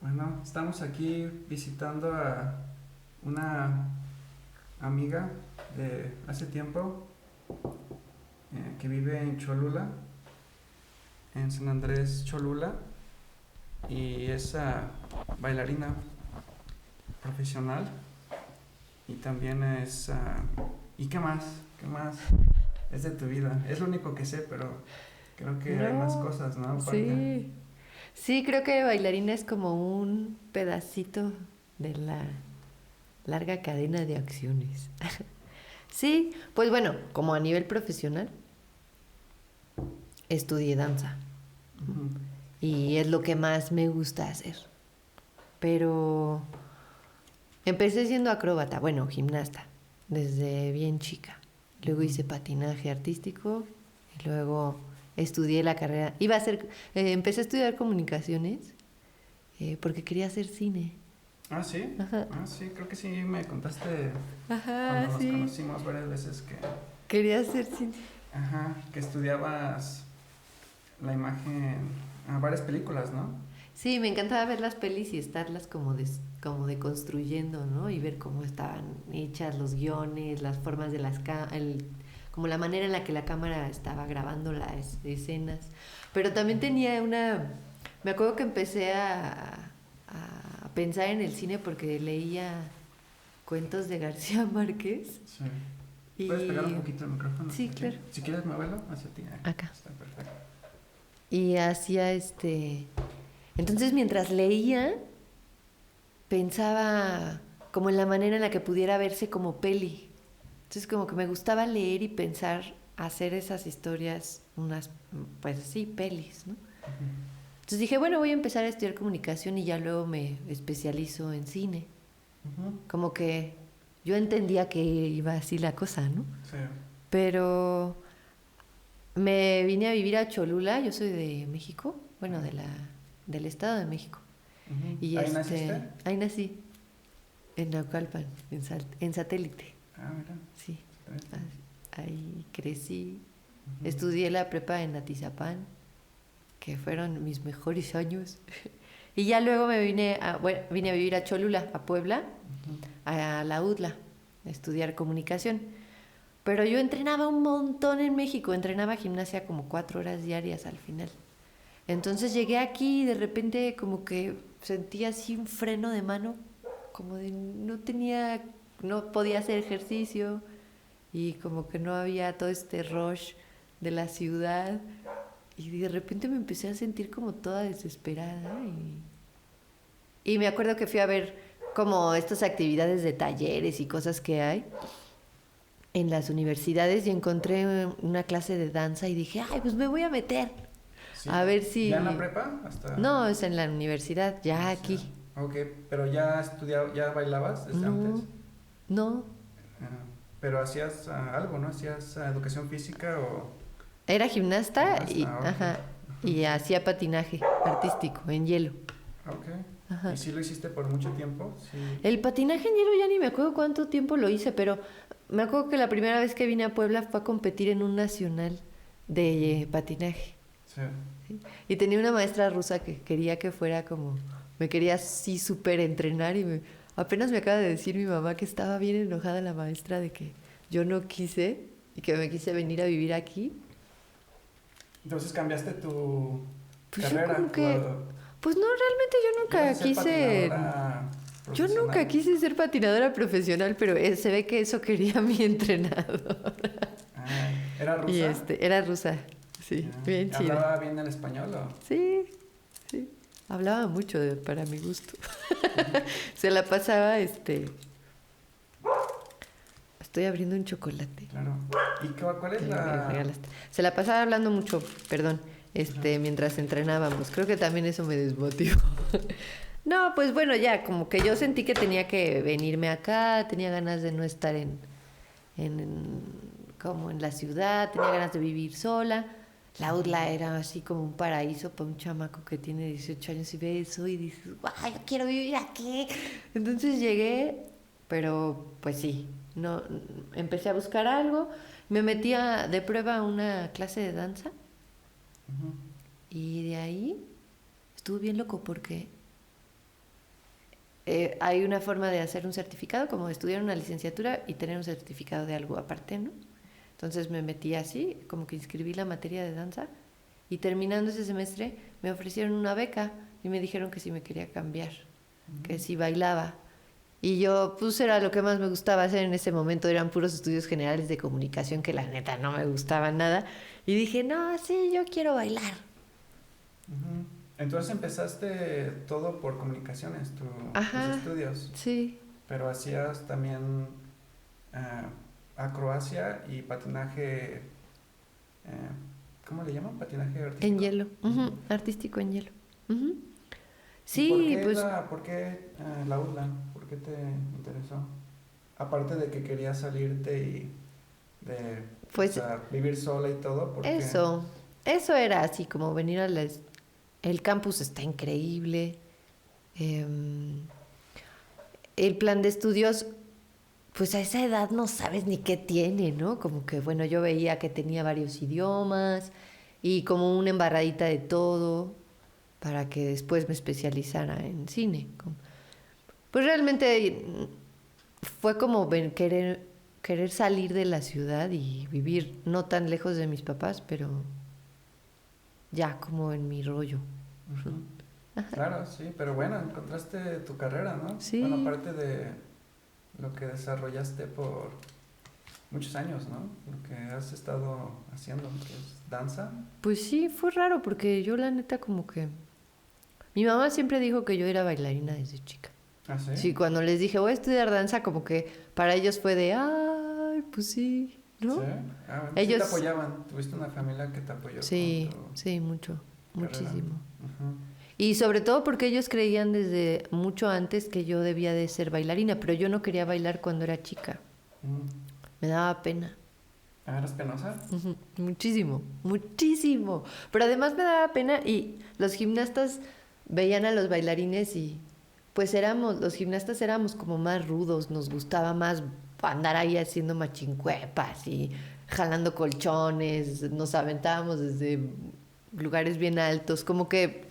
Bueno, estamos aquí visitando a una amiga de hace tiempo que vive en Cholula, en San Andrés Cholula, y es bailarina profesional y también es... ¿Y qué más? ¿Qué más es de tu vida? Es lo único que sé, pero creo que hay más No, cosas, ¿no? Aparte. sí. Sí, creo que bailarina es como un pedacito de la larga cadena de acciones. Sí, pues bueno, como a nivel profesional, estudié danza Ujú. y es lo que más me gusta hacer. Pero empecé siendo acróbata, bueno, gimnasta, desde bien chica. Luego Ujú. hice patinaje artístico y luego estudié la carrera. Empecé a estudiar comunicaciones porque quería hacer cine. Ah, sí. Ajá, Ah, sí, creo que sí me contaste cuando ajá, nos sí. conocimos varias veces que, Quería hacer cine. ajá, que estudiabas la imagen, varias películas, ¿no? Sí, me encantaba ver las pelis y estarlas como deconstruyendo, ¿no? Y ver cómo estaban hechas los guiones, las formas de como la manera en la que la cámara estaba grabando las escenas. Pero también tenía una... Me acuerdo que empecé a pensar en el cine porque leía cuentos de García Márquez Sí. ¿Puedes pegar un y... poquito el micrófono Sí, hacia ti? claro. Si quieres, muévelo hacia ti. Acá. Está perfecto. Y hacía este... Entonces mientras leía, pensaba como en la manera en la que pudiera verse como peli. Entonces como que me gustaba leer y pensar hacer esas historias unas, pues sí, pelis, ¿no? Ujú. Entonces dije, bueno, voy a empezar a estudiar comunicación y ya luego me especializo en cine. Ujú. Como que yo entendía que iba así la cosa, ¿no? Sí. Pero me vine a vivir a Cholula, yo soy de México, bueno, Ah, del Estado de México. ujú. Y ¿Ahí naciste? ahí nací, en Naucalpan, en satélite. Ah, mira. Sí, Excelente. ahí crecí. Ujú. Estudié la prepa en Atizapán, que fueron mis mejores años. Y ya luego bueno, vine a vivir a Cholula, a Puebla, Ujú. a la UDLA, a estudiar comunicación. Pero yo entrenaba un montón en México, entrenaba gimnasia como 4 horas diarias al final. Entonces llegué aquí y de repente como que sentí así un freno de mano, como de no podía hacer ejercicio y como que no había todo este rush de la ciudad y de repente me empecé a sentir como toda desesperada y me acuerdo que fui a ver como estas actividades de talleres y cosas que hay en las universidades y encontré una clase de danza y dije, ay, pues me voy a meter Sí. a ver ¿Ya en la si... prepa? Hasta No, es en la universidad, ya universidad. aquí. Ok, pero ya estudiaba, ya bailabas desde antes. No, no. Ah, pero hacías algo, ¿no? ¿Hacías educación física o Era gimnasta gimnasta? Ah, ok. ajá, Ajá. y hacía patinaje artístico en hielo. Ok. ¿Y Ajá. si lo hiciste por mucho tiempo? Sí. El patinaje en hielo ya ni me acuerdo cuánto tiempo lo hice, pero me acuerdo que la primera vez que vine a Puebla fue a competir en un nacional de patinaje. Sí. ¿Sí? Y tenía una maestra rusa que quería que fuera como, me quería así súper entrenar apenas me acaba de decir mi mamá que estaba bien enojada la maestra de que yo no quise y que me quise venir a vivir aquí. Entonces cambiaste tu Pues yo carrera, como que, pues no, realmente ibas a ser patinadora yo nunca profesional. quise ser patinadora profesional, pero se ve que eso quería mi entrenador. Ah, ¿era Y rusa? era rusa, sí, bien chida. ¿Hablaba bien el español o? Sí, sí. Hablaba mucho para mi gusto. Se la pasaba, estoy abriendo un chocolate Claro. ¿Y cuál es que me la...? regalaste. Se la pasaba hablando mucho, perdón, Ajá. mientras entrenábamos. Creo que también eso me desmotivó. No, pues bueno, ya, como que yo sentí que tenía que venirme acá, tenía ganas de no estar en- como en la ciudad, tenía ganas de vivir sola. La UDLA era así como un paraíso para un chamaco que tiene 18 años y ve eso y dices, ¡ay, yo quiero vivir aquí! Entonces llegué, pero pues sí, no, empecé a buscar algo, me metía de prueba a una clase de danza Ujú. y de ahí estuvo bien loco porque hay una forma de hacer un certificado, como estudiar una licenciatura y tener un certificado de algo aparte, ¿no? Entonces me metí así, como que inscribí la materia de danza y terminando ese semestre me ofrecieron una beca y me dijeron que si me quería cambiar, que si bailaba. Y yo, pues era lo que más me gustaba hacer en ese momento, eran puros estudios generales de comunicación que la neta no me gustaban nada. Y dije, no, sí, yo quiero bailar. Ujú. Entonces empezaste todo por comunicaciones, tus Ajá, estudios, sí, pero hacías también eh, acrobacia y patinaje, ¿cómo le llaman? Patinaje en artístico. hielo, Ujú. artístico en hielo. Ujú. ¿Y por Sí, qué pues la UDLA? ¿Por qué te interesó? Aparte de que querías salirte y de, o Pues sea, vivir sola y todo, porque... eso era así como venir a el campus está increíble. em, el plan de estudios, pues a esa edad no sabes ni qué tiene, ¿no? Como que, bueno, yo veía que tenía varios idiomas y como una embarradita de todo para que después me especializara en cine. Pues realmente fue como querer salir de la ciudad y vivir no tan lejos de mis papás, pero ya como en mi rollo. Ujú. Claro, sí, pero bueno, encontraste tu carrera, ¿no? Bueno, Sí, aparte de lo que desarrollaste por muchos años, ¿no? Lo que has estado haciendo, que es danza. pues sí, fue raro porque yo la neta como que... Mi mamá siempre dijo que yo era bailarina desde chica. ¿Ah, sí? Sí, cuando les dije voy a estudiar danza, como que para ellos fue de, ay, pues sí, Sí. ¿no? Ah, bueno, sí te Ellos, apoyaban. Tuviste una familia que te apoyó con tu sí, sí, mucho, carrera. muchísimo. Ujú. Y sobre todo porque ellos creían desde mucho antes que yo debía de ser bailarina, pero yo no quería bailar cuando era chica. Mm. Me daba pena. Ah, ¿eras penosa? Ujú, muchísimo, muchísimo. Pero además me daba pena y los gimnastas veían a los bailarines y pues los gimnastas éramos como más rudos, nos gustaba más andar ahí haciendo machincuepas y jalando colchones, nos aventábamos desde lugares bien altos, como que,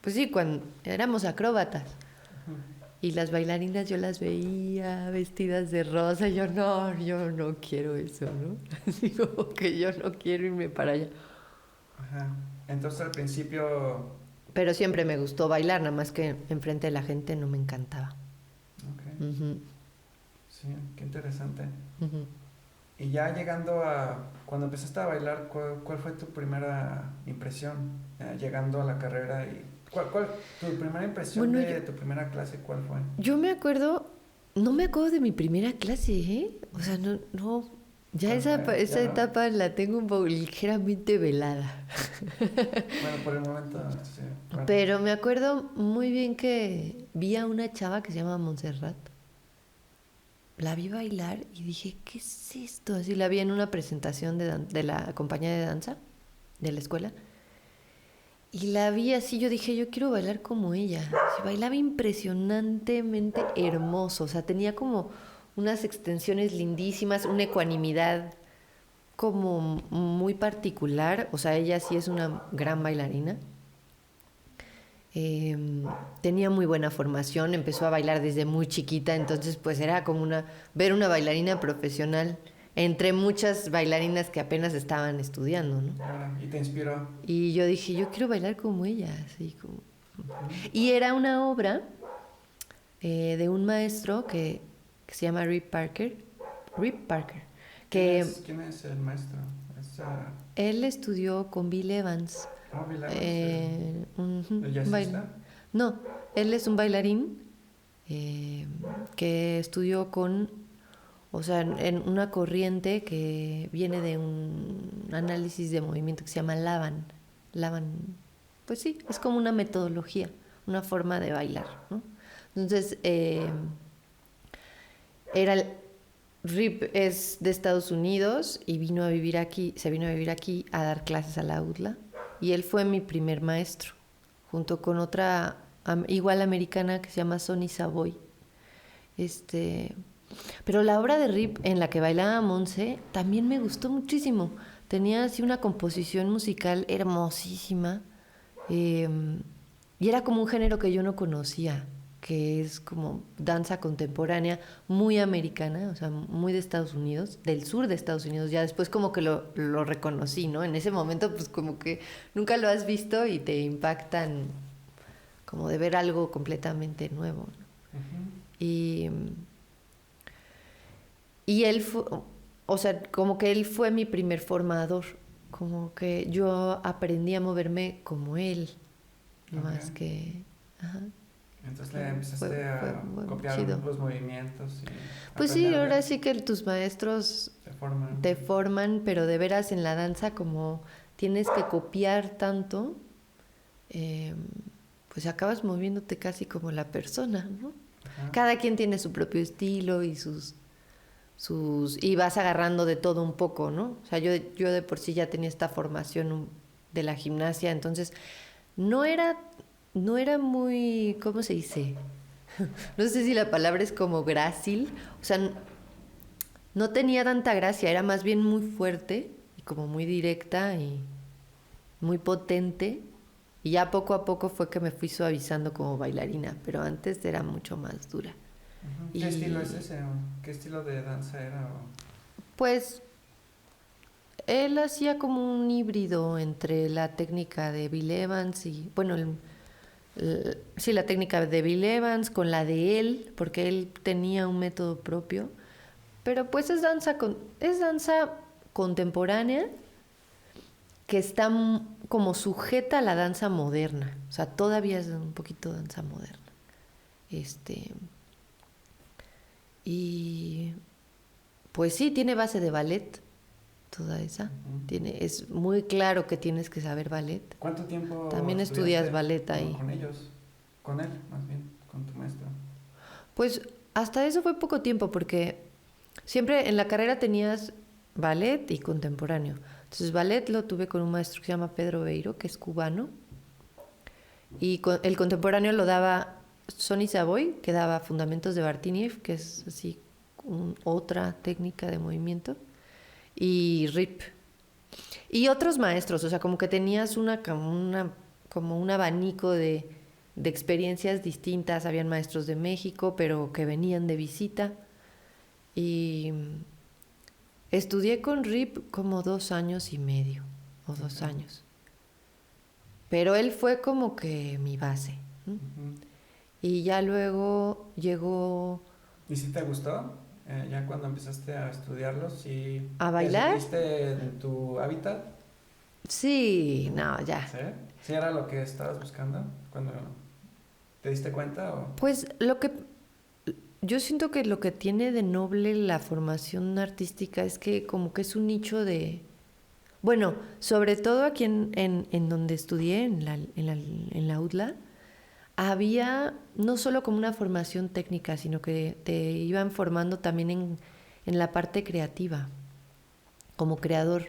pues sí, cuando éramos acróbatas. Ujú. Y las bailarinas yo las veía vestidas de rosa. Y yo no quiero eso, ¿no? Digo que yo no quiero irme para allá. Ajá. Entonces al principio... Pero siempre me gustó bailar, nada más que enfrente de la gente no me encantaba. Ok, Ujú, sí, qué interesante. ujú. Y ya llegando a... Cuando empezaste a bailar, ¿cuál fue tu primera impresión? Llegando a la carrera y... tu primera impresión Bueno, de tu primera clase, ¿cuál fue? yo me acuerdo, no me acuerdo de mi primera clase, ¿eh? O sea, no, ya ¿Cuál fue? ¿Ya esa no? etapa la tengo un poco ligeramente velada. Bueno, por el momento, sí. Bueno. Pero me acuerdo muy bien que vi a una chava que se llama Montserrat. La vi bailar y dije, ¿qué es esto? Así la vi en una presentación de la compañía de danza de la escuela. Y la vi así, yo dije, yo quiero bailar como ella. Sí, bailaba impresionantemente hermoso, o sea, tenía como unas extensiones lindísimas, una ecuanimidad como muy particular, o sea, ella sí es una gran bailarina. Eh, Tenía muy buena formación, empezó a bailar desde muy chiquita, entonces pues era como ver una bailarina profesional entre muchas bailarinas que apenas estaban estudiando, ¿no? Claro, y te inspiró. Y yo dije, yo quiero bailar como ella, así como... Ujú. Y era una obra de un maestro que se llama Rip Parker, que ¿Quién es el maestro? Es, él estudió con Bill Evans. Bill Evans, Ujú, el jazzista. no, él es un bailarín eh, que estudió o sea, en una corriente que viene de un análisis de movimiento que se llama Lavan. Lavan, pues sí, es como una metodología, una forma de bailar, ¿no? Entonces, era Rip es de Estados Unidos y se vino a vivir aquí a dar clases a la UDLA y él fue mi primer maestro, junto con otra igual americana que se llama Sonny Savoy. Este, pero la obra de Rip en la que bailaba Monse también me gustó muchísimo. Tenía así una composición musical hermosísima eh, y era como un género que yo no conocía, que es como danza contemporánea, muy americana, o sea, muy de Estados Unidos, del sur de Estados Unidos. Ya después como que lo reconocí, ¿no? En ese momento pues como que nunca lo has visto y te impactan como de ver algo completamente nuevo, ¿no? Y, y él fue, o sea, como que él fue mi primer formador, como que yo aprendí a moverme como él, más que... Ajá. Entonces le empezaste fue a muy copiar chido. los movimientos y Pues sí, aprender de ahora él. sí que tus maestros Te te forman, pero de veras en la danza como tienes que copiar tanto, eh, pues acabas moviéndote casi como la persona, ¿no? Ajá. Cada quien tiene su propio estilo y y vas agarrando de todo un poco, ¿no? O sea, yo de por sí ya tenía esta formación de la gimnasia, entonces no era, no era muy, ¿cómo se dice? No sé si la palabra es como grácil, o sea, no tenía tanta gracia, era más bien muy fuerte y como muy directa y muy potente. Y ya poco a poco fue que me fui suavizando como bailarina, pero antes era mucho más dura. ¿Qué estilo Y es ese? ¿O qué estilo de danza era? pues él hacía como un híbrido entre la técnica de Bill Evans y, bueno, sí, la técnica de Bill Evans con la de él, porque él tenía un método propio. Pero pues es danza contemporánea que está como sujeta a la danza moderna. O sea, todavía es un poquito danza moderna. Este, y pues sí, tiene base de ballet, toda esa. Es muy claro que tienes que saber ballet. ¿Cuánto tiempo También estudias estudiaste ballet ahí. con ellos? Con él, más bien, con tu maestro. Pues hasta eso fue poco tiempo porque siempre en la carrera tenías ballet y contemporáneo. Entonces ballet lo tuve con un maestro que se llama Pedro Beiro, que es cubano, y el contemporáneo lo daba Sonny Savoy, que daba fundamentos de Bartiniev, que es así otra técnica de movimiento, y Rip. Y otros maestros, o sea, como que tenías como un abanico de experiencias distintas. Habían maestros de México, pero que venían de visita. Y estudié con Rip como 2 años y medio, o 2 años. Pero él fue como que mi base, ¿no? Y ya luego llegó ¿Y si te gustó? Ya cuando empezaste a estudiarlos, ¿sí a te bailar. sentiste en tu hábitat? Sí, no, ya. ¿Sí? ¿Sí era lo que estabas buscando cuando te diste cuenta? ¿O? Pues yo siento que lo que tiene de noble la formación artística es que como que es un nicho de... Bueno, sobre todo aquí en donde estudié, en la UDLA, había no solo como una formación técnica, sino que te iban formando también en la parte creativa, como creador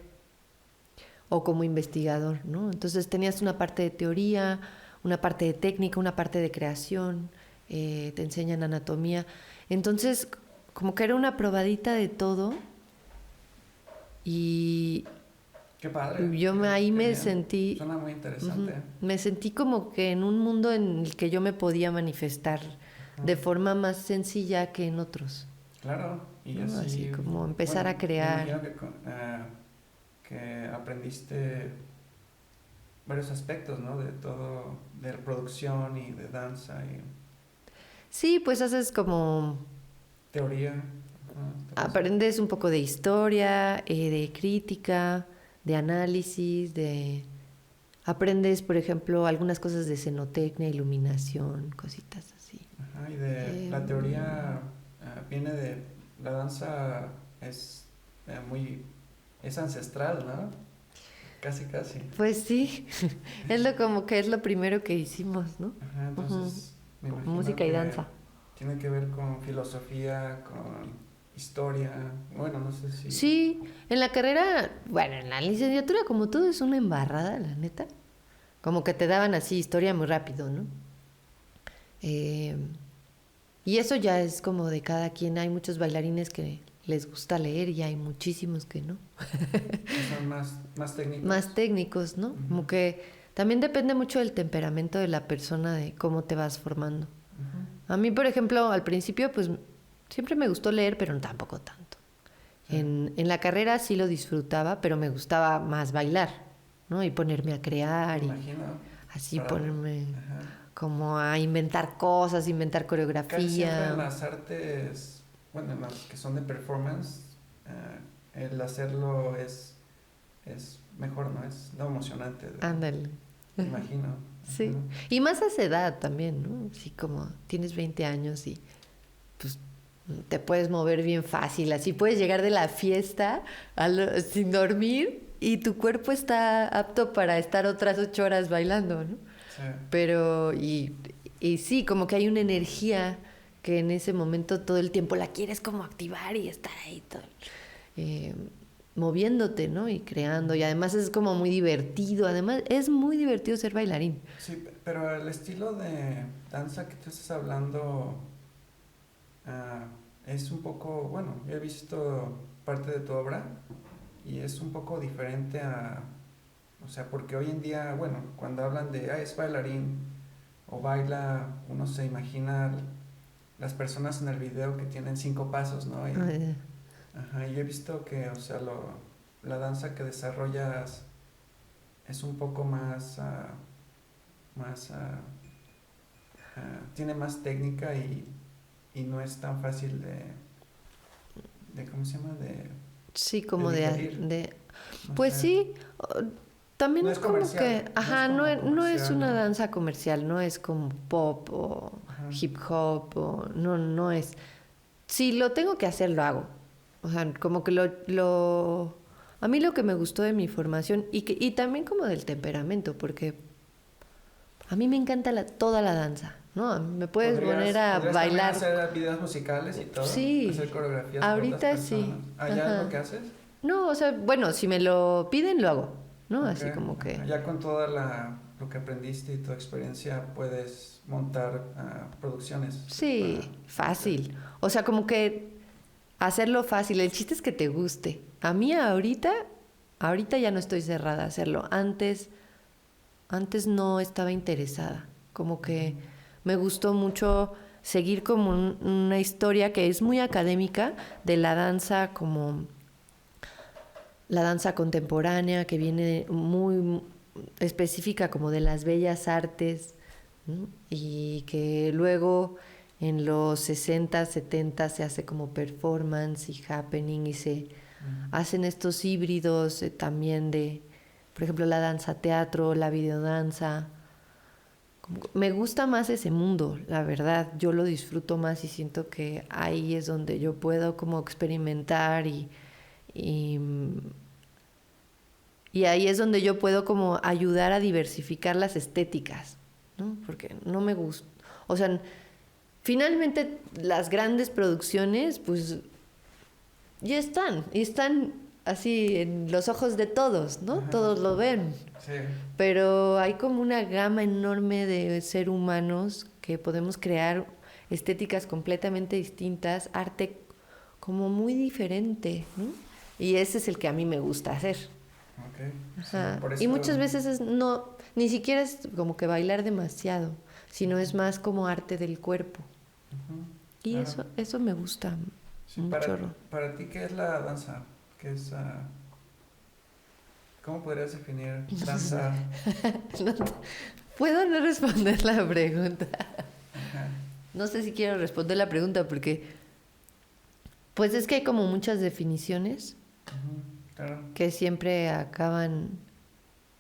o como investigador, ¿no? Entonces tenías una parte de teoría, una parte de técnica, una parte de creación, te enseñan anatomía. Entonces, como que era una probadita de todo y Qué padre, ahí qué me bien. sentí, Suena muy interesante. me sentí como que en un mundo en el que yo me podía manifestar de forma más sencilla que en otros, Claro, y ¿no? Así así, como empezar bueno, a me imagino crear. que aprendiste varios aspectos, ¿no? De todo, de producción y de danza y Sí, pues haces como teoría. Todo eso. aprendes un poco de historia, de crítica, de análisis, aprendes, por ejemplo, algunas cosas de cenotecnia, iluminación, cositas así. Ajá, y de Eh, la teoría viene de la danza es es ancestral, ¿no? Casi, casi. pues sí, como que es lo primero que hicimos, ¿no? Ajá, Ujú. entonces me imagino Música y que danza. tiene que ver con filosofía, con historia. Bueno, no sé si. Sí, en la carrera, bueno, en la licenciatura como todo es una embarrada, la neta. Como que te daban así historia muy rápido, ¿no? Eh, y eso ya es como de cada quien. Hay muchos bailarines que les gusta leer y hay muchísimos que no. Que son más Más técnicos. técnicos, ¿no? Ujú, Como que también depende mucho del temperamento de la persona, de cómo te vas formando. ujú. A mí, por ejemplo, al principio, pues siempre me gustó leer, pero tampoco tanto. Sí. En la carrera sí lo disfrutaba, pero me gustaba más bailar, ¿no? Y ponerme a Me crear y imagino. así Para, ponerme ajá. como a inventar cosas, inventar Casi siempre en coreografía. las artes, bueno, en las que son de performance, el hacerlo es mejor, ¿no? Es lo emocionante, Ándale. me imagino. Sí. Ajá. Y más a esa edad también, ¿no? Así como tienes 20 años y pues te puedes mover bien fácil. Así puedes llegar de la fiesta sin dormir y tu cuerpo está apto para estar otras 8 horas bailando, ¿no? Sí, Pero, y sí, como que hay una energía que en ese momento todo el tiempo la quieres como activar y estar ahí todo, eh, moviéndote, ¿no? Y creando. Y además es como muy divertido. Además es muy divertido ser bailarín. sí, pero el estilo de danza que tú estás hablando ah, es un poco, bueno, yo he visto parte de tu obra y es un poco diferente a, o sea, porque hoy en día, bueno, cuando hablan de, ah, es bailarín o baila, uno se imagina las personas en el video que tienen 5 pasos, ¿no? Eh, Ajá, y yo he visto que, o sea, la danza que desarrollas es un poco más, más, tiene más técnica y no es tan fácil ¿cómo se llama? sí, De como digerir, no pues sé. sí, No también es como que, comercial, no es ajá, como no es comercial, una ¿no? danza comercial, no es como pop o Ajá, hip hop o no es. Si lo tengo que hacer, lo hago. O sea, como que a mí lo que me gustó de mi formación y también como del temperamento, porque a mí me encanta toda la danza, ¿no? A mí me puedes poner a ¿Podrías también bailar. hacer videos musicales y todo? ¿Hacer Sí, coreografías para otras ahorita personas? sí. ¿Allá es lo Ajá. que haces? No, o sea, bueno, si me lo piden, lo hago, ¿no? Ok, Así como que... ajá. Ya con toda lo que aprendiste y tu experiencia puedes montar producciones para Sí, hacer. fácil. O sea, como que hacerlo fácil. El chiste es que te guste. A mí ahorita ya no estoy cerrada a hacerlo. Antes no estaba interesada. Como Ujú. que me gustó mucho seguir como una historia que es muy académica de la danza, como la danza contemporánea, que viene muy específica como de las bellas artes, ¿no? Y que luego en los 60, 70 se hace como performance y happening y se Mm. hacen estos híbridos también de, por ejemplo, la danza teatro, la videodanza. Me gusta más ese mundo, la verdad. Yo lo disfruto más y siento que ahí es donde yo puedo como experimentar y, y ahí es donde yo puedo como ayudar a diversificar las estéticas, ¿no? Porque no me gusta. O sea, finalmente las grandes producciones, pues ya están, y están así en los ojos de todos, ¿no? Ajá. Todos lo ven. Sí, Pero hay como una gama enorme de ser humanos que podemos crear estéticas completamente distintas, arte como muy diferente, ¿no? Y ese es el que a mí me gusta hacer. ok. Sí, Ajá. por Y eso. muchas veces ni siquiera es como que bailar demasiado, sino es más como arte del cuerpo. Ujú, Y claro. eso me gusta Sí, un chorro. para ti, ¿qué es la danza? ¿Qué es, ¿cómo podrías definir danza? No puedo no responder la pregunta. Ajá. No sé si quiero responder la pregunta porque, pues es que hay como muchas definiciones Ujú, claro. que siempre acaban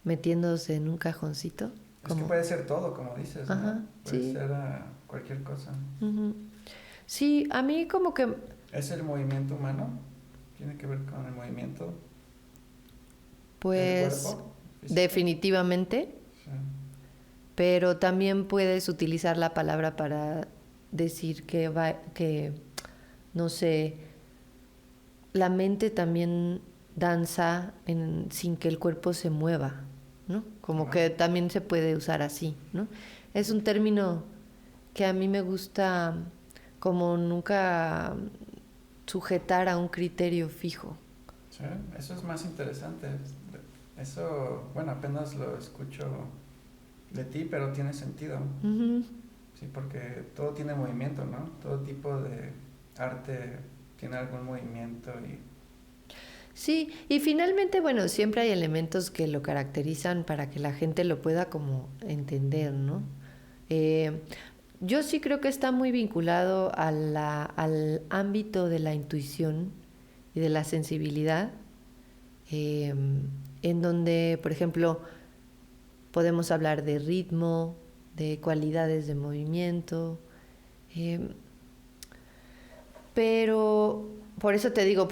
metiéndose en un cajoncito. Es que Como, puede ser todo, como dices, ¿no? ajá, Puede sí. ser cualquier cosa. Ujú. Sí, a mí como que, ¿Es el movimiento humano? ¿Tiene que ver con el movimiento del pues, cuerpo físico? definitivamente, Sí. pero también puedes utilizar la palabra para decir que no sé, la mente también danza sin que el cuerpo se mueva, ¿no? Como Ah, que también se puede usar así, ¿no? Es un término que a mí me gusta como nunca sujetar a un criterio fijo. sí, eso es más interesante. Eso, bueno, apenas lo escucho de ti, pero tiene sentido. Ujú. Sí, porque todo tiene movimiento, ¿no? Todo tipo de arte tiene algún movimiento y... Sí, y finalmente, bueno, siempre hay elementos que lo caracterizan para que la gente lo pueda como entender, ¿no? Eh, yo sí creo que está muy vinculado al ámbito de la intuición y de la sensibilidad, eh, en donde, por ejemplo, podemos hablar de ritmo, de cualidades de movimiento, eh, pero por eso te digo,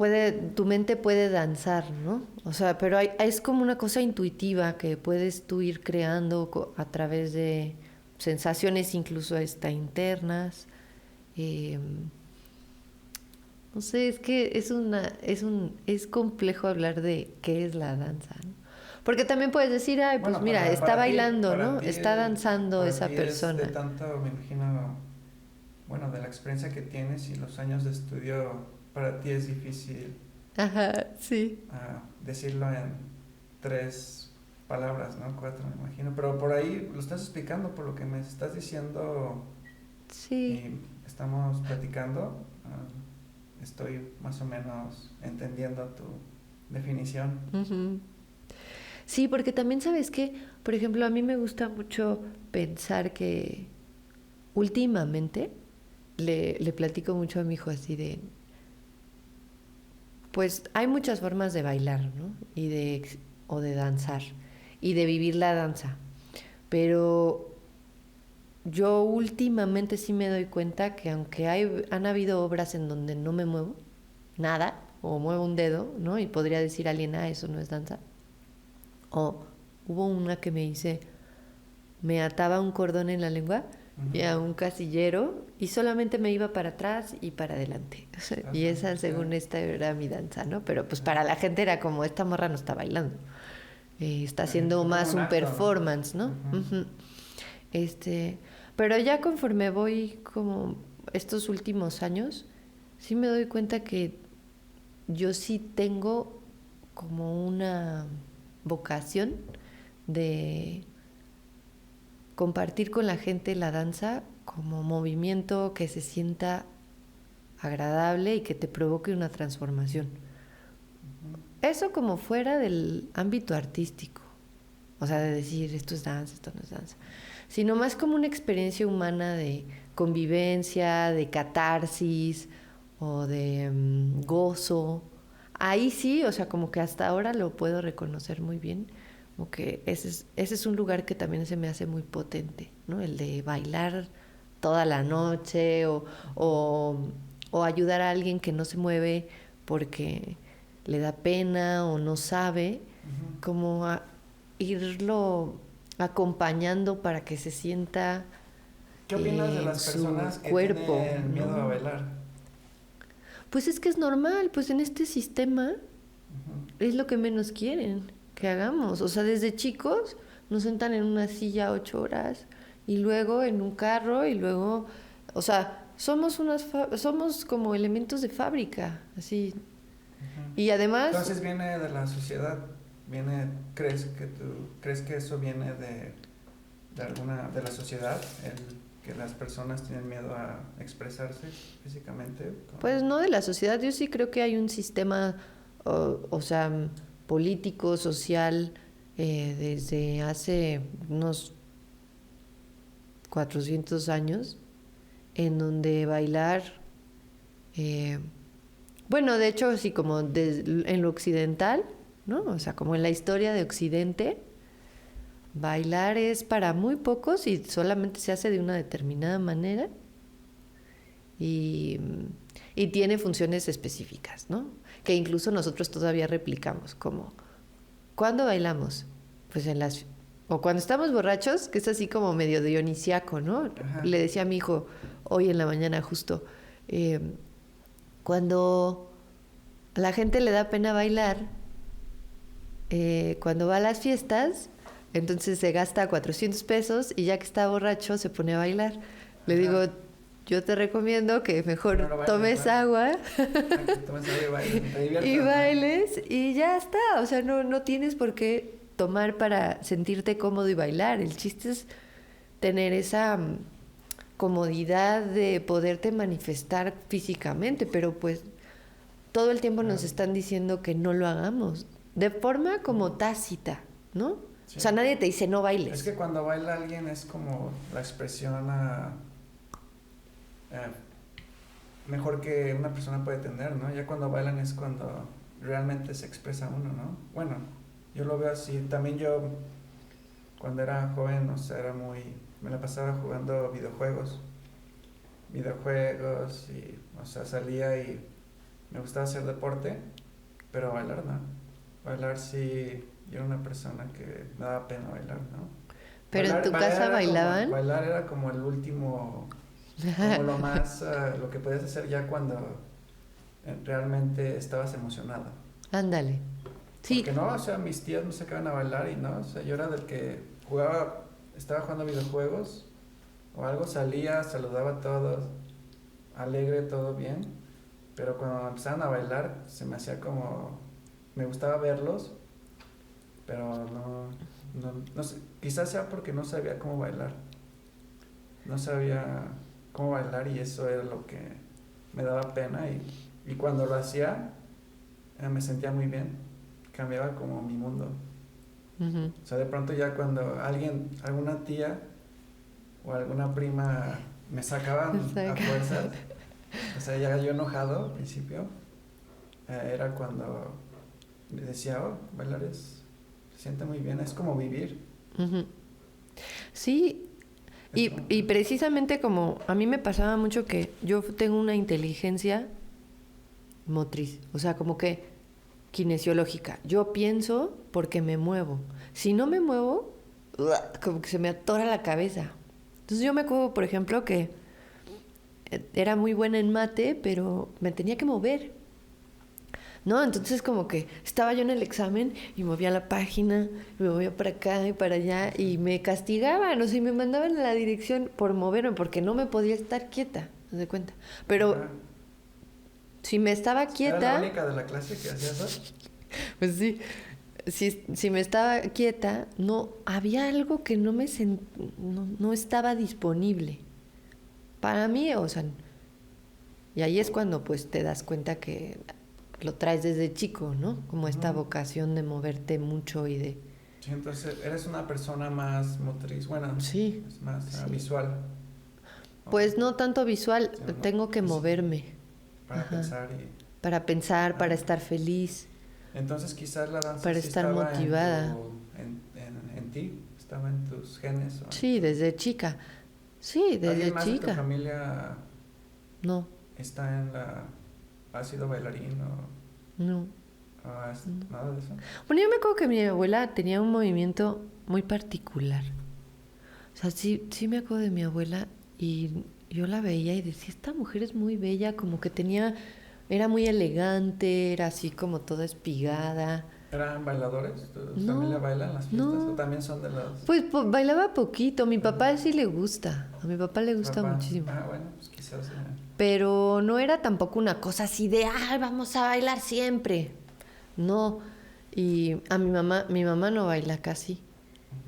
tu mente puede danzar, ¿no? O sea, pero es como una cosa intuitiva que puedes tú ir creando a través de sensaciones incluso hasta internas. Eh, no sé, es que es complejo hablar de qué es la danza, ¿no? Porque también puedes decir, ay, pues Bueno, mira, está bailando, para ¿no? ti, Está danzando para esa ti es de persona. tanto, me imagino, bueno, de la experiencia que tienes y los años de estudio, para ti es difícil Ajá, sí. decirlo en 3 palabras, ¿no? 4, me imagino. Pero por ahí lo estás explicando, por lo que me estás diciendo Sí. y estamos platicando. Estoy más o menos entendiendo tu definición. Ujú. Sí, porque también sabes que, por ejemplo, a mí me gusta mucho pensar que últimamente le platico mucho a mi hijo así de, pues hay muchas formas de bailar, ¿no? O de danzar y de vivir la danza. Pero yo últimamente sí me doy cuenta que aunque han habido obras en donde no me muevo nada o muevo un dedo, ¿no? Y podría decir alguien, ah, eso no es danza. O hubo una que me hice, me ataba un cordón en la lengua y a un casillero y solamente me iba para atrás y para adelante. Y esa, según esta, era mi danza, ¿no? Pero pues para la gente era como, esta morra no está bailando. Está haciendo Fue como más un un acto, ¿no? performance, ¿no? Ujú. Este, pero ya conforme voy como estos últimos años, sí me doy cuenta que yo sí tengo como una vocación de compartir con la gente la danza como movimiento que se sienta agradable y que te provoque una transformación. Eso como fuera del ámbito artístico, o sea, de decir esto es danza, esto no es danza, sino más como una experiencia humana de convivencia, de catarsis o de gozo. Ahí sí, o sea, como que hasta ahora lo puedo reconocer muy bien, como que ese es un lugar que también se me hace muy potente, ¿no? El de bailar toda la noche o, o ayudar a alguien que no se mueve porque le da pena o no sabe, como a irlo acompañando para que se sienta ¿Qué opinas de en las personas su que cuerpo, tienen miedo a ¿no? bailar? Pues es que es normal, pues en este sistema Ujú. es lo que menos quieren que hagamos. O sea, desde chicos nos sentan en una silla 8 horas y luego en un carro y luego, o sea, somos como elementos de fábrica, así. Y además, Entonces viene de la sociedad, crees que eso viene de alguna, de la sociedad, el que las personas tienen miedo a expresarse físicamente? pues no de la sociedad, yo sí creo que hay un sistema, o sea, político, social, desde hace unos 400 años, en donde bailar, eh, bueno, de hecho, sí, como en lo occidental, ¿no? O sea, como en la historia de Occidente, bailar es para muy pocos y solamente se hace de una determinada manera y, y tiene funciones específicas, ¿no? Que incluso nosotros todavía replicamos, como, ¿cuándo bailamos? Pues o cuando estamos borrachos, que es así como medio dionisiaco, ¿no? Ajá. Le decía a mi hijo hoy en la mañana justo, eh, cuando a la gente le da pena bailar, cuando va a las fiestas, entonces se gasta 400 pesos y ya que está borracho se pone a bailar. Le digo, yo te recomiendo que mejor No bailes, tomes ¿no? agua Que tomes agua y bailes, te diviertas, y ¿no? bailes y ya está. O sea, no tienes por qué tomar para sentirte cómodo y bailar. El chiste es tener comodidad de poderte manifestar físicamente, pero pues todo el tiempo nos están diciendo que no lo hagamos, de forma como tácita, ¿no? Sí. O sea, nadie te dice no bailes. Es que cuando baila alguien es como la expresión mejor que una persona puede tener, ¿no? Ya cuando bailan es cuando realmente se expresa uno, ¿no? Bueno, yo lo veo así. También yo, cuando era joven, o sea, me la pasaba jugando videojuegos y, o sea, salía y me gustaba hacer deporte, pero bailar no. Bailar sí, yo era una persona que me daba pena bailar, ¿no? Pero en tu casa bailaban. Bailar era como el último, como lo más, lo que podías hacer ya cuando realmente estabas emocionado. Ándale. Sí. Porque no, o sea, mis tías me sacaban a bailar y no, o sea, yo era del que estaba jugando videojuegos o algo, salía, saludaba a todos, alegre, todo bien, pero cuando empezaban a bailar se me hacía como, me gustaba verlos, pero no sé, quizás sea porque no sabía cómo bailar, no sabía cómo bailar y eso era lo que me daba pena y cuando lo hacía me sentía muy bien, cambiaba como mi mundo. Uh-huh. O sea, de pronto ya cuando alguna tía o alguna prima me sacaban a fuerzas, o sea, ya yo enojado al principio, era cuando decía, oh, bailar se siente muy bien, es como vivir. Uh-huh. Sí, y precisamente como a mí me pasaba mucho que yo tengo una inteligencia motriz, o sea, como que kinesiológica. Yo pienso porque me muevo. Si no me muevo, como que se me atora la cabeza. Entonces yo me acuerdo, por ejemplo, que era muy buena en mate, pero me tenía que mover, ¿no? Entonces como que estaba yo en el examen y movía la página, me movía para acá y para allá y me castigaban, o sea, y me mandaban en la dirección por moverme, porque no me podía estar quieta, ¿te das cuenta? Pero si me estaba quieta... ¿Era la única de la clase que hacía eso? Pues sí, si me estaba quieta, no, había algo que no estaba disponible para mí, o sea, y ahí es cuando pues te das cuenta que lo traes desde chico, ¿no? Como esta vocación de moverte mucho y de... Sí, entonces eres una persona más motriz, bueno, sí, es más sí. Visual. Pues no tanto visual, sí, no, tengo que moverme. Para pensar Para pensar, para estar feliz. Entonces quizás la danza para sí estar estaba motivada. En ti, estaba en tus genes. Sí, desde chica. Sí, desde ¿Alguien más chica. de tu familia no está ha sido bailarín o no? Nada de eso? Bueno, yo me acuerdo que mi abuela tenía un movimiento muy particular. O sea, sí me acuerdo de mi abuela y yo la veía y decía, esta mujer es muy bella, como que era muy elegante, era así como toda espigada. ¿Eran bailadores? ¿Tu familia baila en las fiestas? ¿O también son de los...? Pues bailaba poquito, a mi papá sí le gusta, a mi papá le gusta muchísimo. Bueno, pues quizás... Pero no era tampoco una cosa así de, vamos a bailar siempre. No, y a mi mamá no baila casi,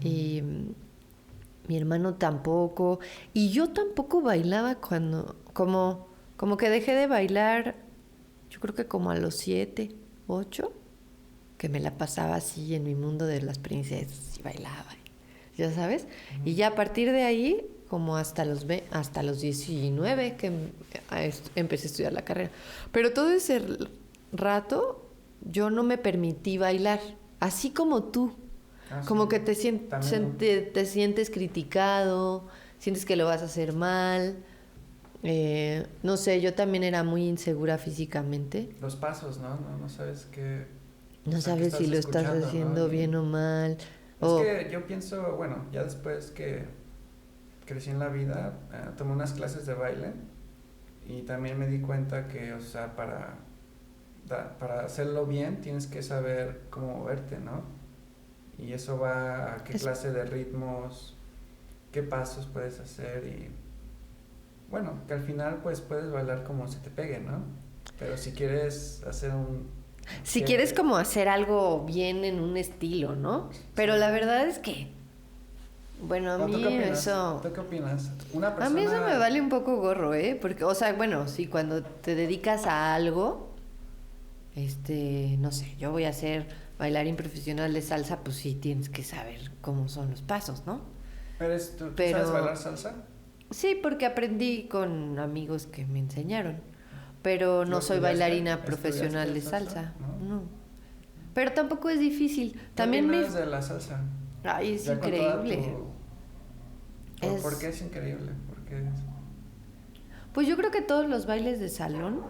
y mi hermano tampoco, y yo tampoco bailaba cuando, como que dejé de bailar, yo creo que como a los 7, 8, que me la pasaba así en mi mundo de las princesas y bailaba, ya sabes, y ya a partir de ahí, como hasta los 19 que empecé a estudiar la carrera, pero todo ese rato yo no me permití bailar, así como tú. Como sí, que te sientes criticado, sientes que lo vas a hacer mal. No sé, yo también era muy insegura físicamente. Los pasos, ¿no? No sabes qué... No sabes si lo estás haciendo, ¿no? Bien o mal. Es que yo pienso, bueno, ya después que crecí en la vida, tomé unas clases de baile y también me di cuenta que, o sea, para hacerlo bien tienes que saber cómo moverte, ¿no? Y eso va a qué clase de ritmos, qué pasos puedes hacer y bueno, que al final pues puedes bailar como se te pegue, ¿no? Pero si quieres hacer si quieres como hacer algo bien en un estilo, ¿no? Pero sí, la verdad es que Bueno, a ¿O tú mí qué opinas? eso... ¿Tú qué opinas? Una A mí eso me persona... vale un poco gorro, ¿eh? Porque, o sea, bueno, sí, cuando te dedicas a algo, no sé, yo voy a ser bailarín profesional de salsa, pues sí tienes que saber cómo son los pasos, ¿no? ¿Tú sabes Pero bailar salsa? sí, porque aprendí con amigos que me enseñaron, pero ¿Lo no soy estudiaste? bailarina profesional ¿Estudiaste de salsa? salsa, ¿No? no. Pero tampoco es difícil. ¿Qué También opinas de la salsa? Ay, es Ya con toda increíble. ¿Por qué es increíble? ¿Por qué es? Pues yo creo que todos los bailes de salón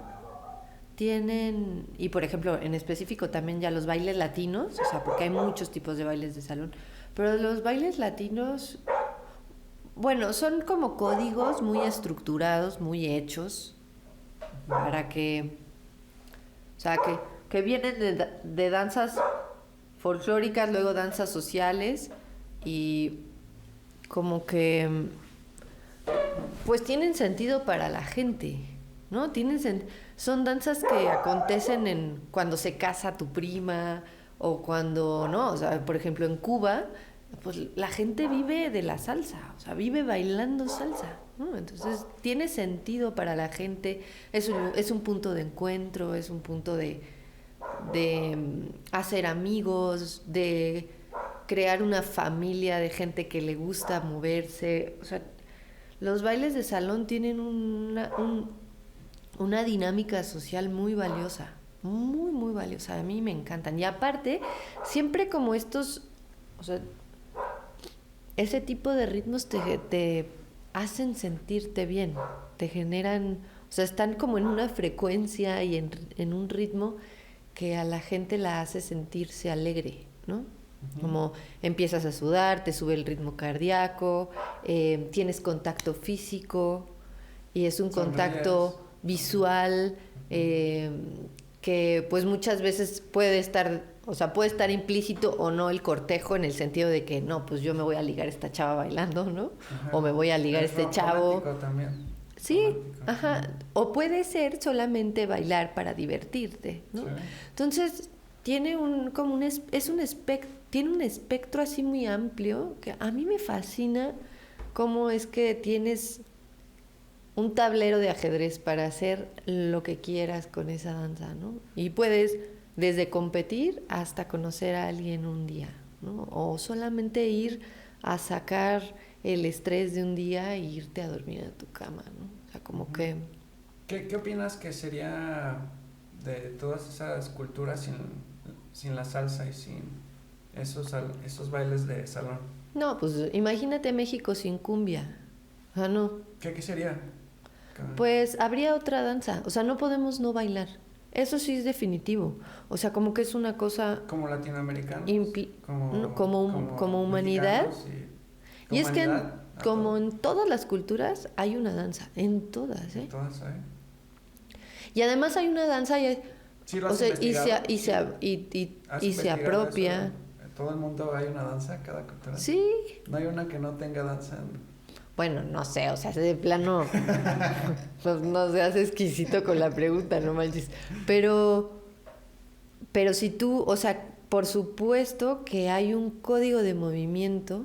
tienen, y por ejemplo, en específico también ya los bailes latinos, o sea, porque hay muchos tipos de bailes de salón, pero los bailes latinos, bueno, son como códigos muy estructurados, muy hechos, para que, o sea, que vienen de danzas folclóricas, luego danzas sociales, y como que pues tienen sentido para la gente, ¿no? Son danzas que acontecen cuando se casa tu prima o cuando, ¿no? O sea, por ejemplo, en Cuba, pues la gente vive de la salsa, o sea, vive bailando salsa, ¿no? Entonces, tiene sentido para la gente, es un punto de encuentro, es un punto de hacer amigos, de crear una familia de gente que le gusta moverse, o sea, los bailes de salón tienen una dinámica social muy valiosa, muy, muy valiosa. A mí me encantan. Y aparte, siempre como o sea, ese tipo de ritmos te hacen sentirte bien, te generan, o sea, están como en una frecuencia y en un ritmo que a la gente la hace sentirse alegre, ¿no? Como empiezas a sudar, te sube el ritmo cardíaco, tienes contacto físico y es un Sonríes. contacto visual que pues muchas veces puede estar, o sea, puede estar implícito o no el cortejo en el sentido de que no, pues yo me voy a ligar a esta chava bailando, ¿no? Ajá. O me voy a ligar a este chavo. Romántico también. Sí, Romántico. ajá. O puede ser solamente bailar para divertirte, ¿no? Sí. Entonces, tiene tiene un espectro así muy amplio que a mí me fascina cómo es que tienes un tablero de ajedrez para hacer lo que quieras con esa danza, ¿no? Y puedes desde competir hasta conocer a alguien un día, ¿no? O solamente ir a sacar el estrés de un día e irte a dormir a tu cama, ¿no? O sea, como que... ¿Qué opinas que sería de todas esas culturas sin la salsa y sin esos bailes de salón? No, pues imagínate México sin cumbia. O sea, no. ¿Qué sería? Pues habría otra danza. O sea, no podemos no bailar. Eso sí es definitivo. O sea, como que es una cosa... Como latinoamericanos. Como humanidad. Y es que humanidad, como en todas las culturas hay una danza. En todas, ¿eh? En todas, ¿eh? Y además hay una danza Sí, lo o has sea, investigado. y se apropia. En todo el mundo hay una danza, cada cultura. Sí. No hay una que no tenga danza. Bueno, no sé, o sea, de plano, pues no seas exquisito con la pregunta, no manches. Pero si tú, o sea, por supuesto que hay un código de movimiento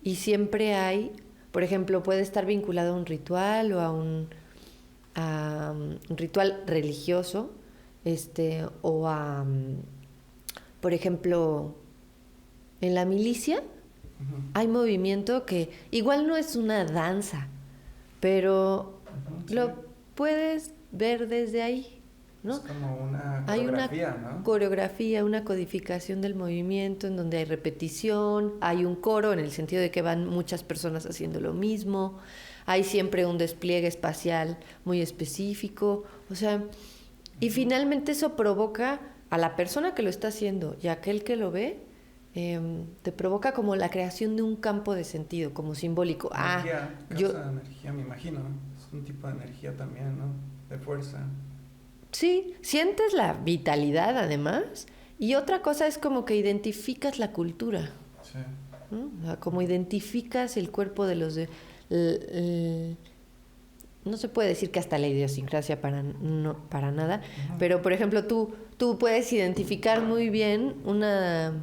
y siempre hay, por ejemplo, puede estar vinculado a un ritual o a un ritual religioso, o a, por ejemplo, en la milicia. Hay movimiento que igual no es una danza, pero Sí. lo puedes ver desde ahí, ¿no? Es como una Hay coreografía, una ¿no? coreografía, una codificación del movimiento en donde hay repetición, hay un coro en el sentido de que van muchas personas haciendo lo mismo, hay siempre un despliegue espacial muy específico, o sea, y finalmente eso provoca a la persona que lo está haciendo y a aquel que lo ve, te provoca como la creación de un campo de sentido, como simbólico. Energía, energía, me imagino. Es un tipo de energía también, ¿no? De fuerza. Sí, sientes la vitalidad además. Y otra cosa es como que identificas la cultura. Sí. ¿No? O sea, como identificas el cuerpo de los no se puede decir que hasta la idiosincrasia para nada, pero por ejemplo tú puedes identificar muy bien una...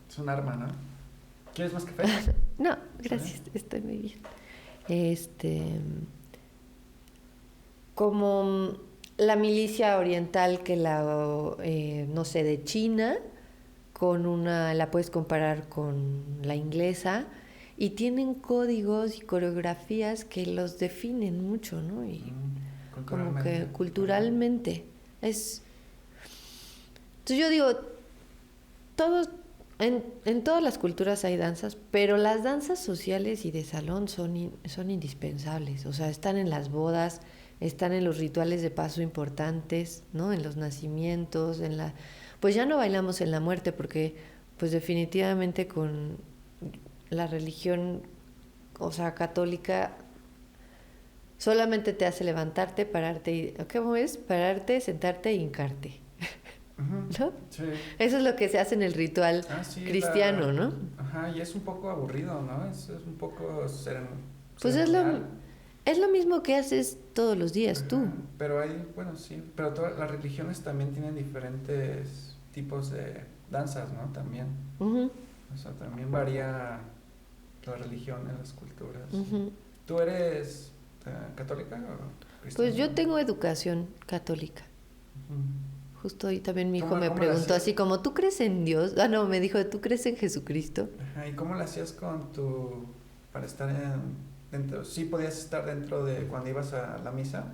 Es un arma, ¿no? ¿Quieres más café? No, ¿Sí? gracias, estoy muy bien. Este, como la milicia oriental que no sé, de China, la puedes comparar con la inglesa, y tienen códigos y coreografías que los definen mucho, ¿no? Y como Culturalmente que también. culturalmente es... Entonces yo digo, todos, en todas las culturas hay danzas, pero las danzas sociales y de salón son indispensables. O sea, están en las bodas, están en los rituales de paso importantes, ¿no? En los nacimientos, pues ya no bailamos en la muerte porque, pues definitivamente con la religión, o sea, católica, solamente te hace levantarte, pararte y... ¿Cómo es? Pararte, sentarte e hincarte, Ujú, ¿no? sí. Eso es lo que se hace en el ritual Ah, sí, cristiano, ¿no? Ajá, y es un poco aburrido, ¿no? Es un poco Pues ceremonial. es lo mismo que haces todos los días tú. Ajá, pero hay, bueno, sí, pero todas las religiones también tienen diferentes tipos de danzas, ¿no? También, Ujú, o sea, también varía la religión en las culturas. Sí. ujú. ¿Tú eres católica o Pues cristiana? yo tengo educación católica. Ujú. Justo hoy también mi hijo ¿Cómo, me cómo lo preguntó hacías? así como, ¿tú crees en Dios? Ah, no, me dijo, ¿tú crees en Jesucristo? Ajá, ¿y cómo lo hacías para estar dentro? Sí podías estar dentro de cuando ibas a la misa,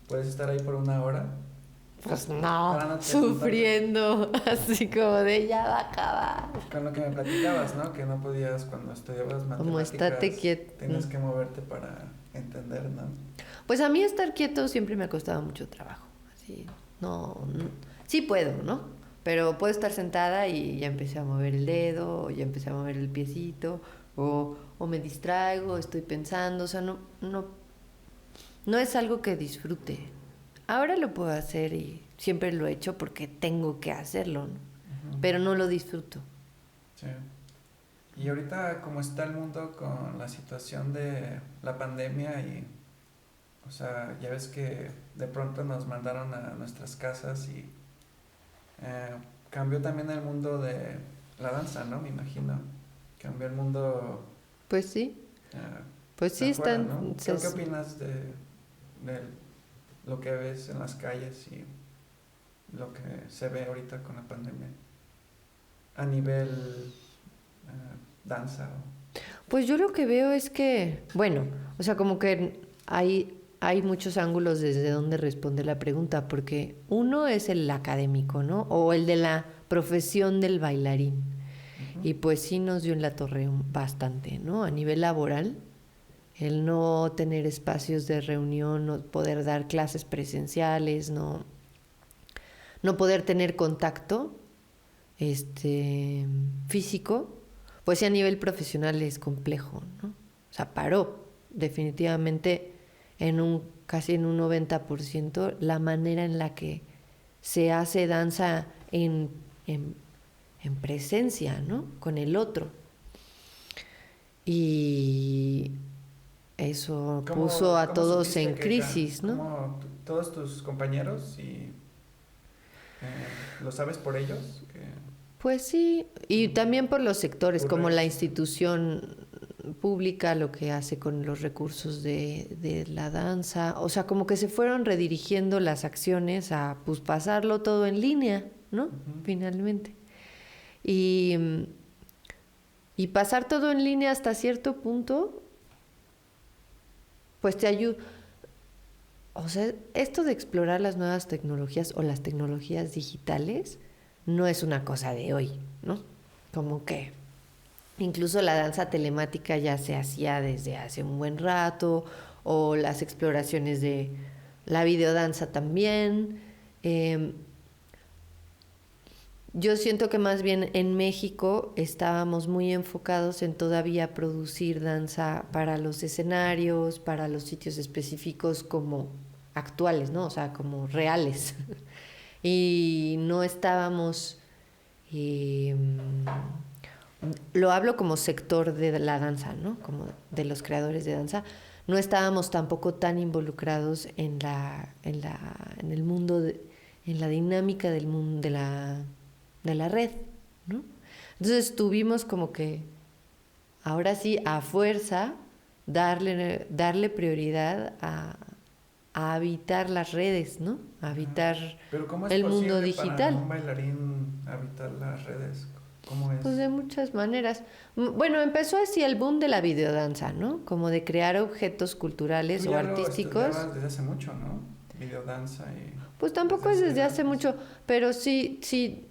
puedes estar ahí por una hora, Pues no, parándote, juntarte. sufriendo, así como de ya va a acabar. Con lo que me platicabas, ¿no? Que no podías, cuando estudiabas Como estate matemáticas, quieto. tenías que moverte para entender, ¿no? Pues a mí estar quieto siempre me ha costado mucho trabajo. Así, sí puedo, ¿no? Pero puedo estar sentada y ya empecé a mover el dedo, o ya empecé a mover el piecito, o me distraigo, estoy pensando, o sea, no es algo que disfrute. Ahora lo puedo hacer y siempre lo he hecho porque tengo que hacerlo, ¿no? Ujú, Pero no lo disfruto. sí. Y ahorita, ¿cómo está el mundo con la situación de la pandemia? Y, o sea, ya ves que de pronto nos mandaron a nuestras casas y eh, cambió también el mundo de la danza, ¿no? Me imagino. Cambió el mundo Pues sí, eh, pues de sí afuera, están... ¿no? ¿Qué opinas de lo que ves en las calles y lo que se ve ahorita con la pandemia? A nivel danza. Pues yo lo que veo es que, bueno, o sea, como que hay muchos ángulos desde donde responde la pregunta, porque uno es el académico, ¿no? O el de la profesión del bailarín. Ujú, Y pues sí nos dio en la torre bastante, ¿no? A nivel laboral, el no tener espacios de reunión, no poder dar clases presenciales, no poder tener contacto físico, pues sí a nivel profesional es complejo, ¿no? O sea, paró definitivamente casi en un 90% la manera en la que se hace danza en, en presencia, ¿no? Con el otro. Y eso puso a ¿Cómo todos supiste en crisis, ¿no? todos tus compañeros y lo sabes por ellos? Pues sí, y también por los sectores, como la Ocurre, institución pública, lo que hace con los recursos de la danza, o sea, como que se fueron redirigiendo las acciones a pues pasarlo todo en línea, ¿no? ujú, Finalmente. Y, y pasar todo en línea hasta cierto punto, pues te ayuda. O sea, esto de explorar las nuevas tecnologías o las tecnologías digitales no es una cosa de hoy, ¿no? Como que incluso la danza telemática ya se hacía desde hace un buen rato, o las exploraciones de la videodanza también. Eh, yo siento que más bien en México estábamos muy enfocados en todavía producir danza para los escenarios, para los sitios específicos como actuales, ¿no? O sea, como reales. Y no estábamos, eh, lo hablo como sector de la danza, ¿no? Como de los creadores de danza, no estábamos tampoco tan involucrados en el mundo, en la dinámica del mundo, de la red, ¿no? Entonces tuvimos como que ahora sí, a fuerza, darle prioridad a habitar las redes, ¿no? A Ajá. habitar Pero ¿cómo es el mundo posible para digital. un bailarín habitar las redes? ¿Cómo Pues es? de muchas maneras. Bueno, empezó así el boom de la videodanza, ¿no? Como de crear objetos Tú culturales o ya lo artísticos. estudiabas desde hace mucho, ¿no? Videodanza y Pues desde tampoco es desde hace antes. mucho, pero sí, sí,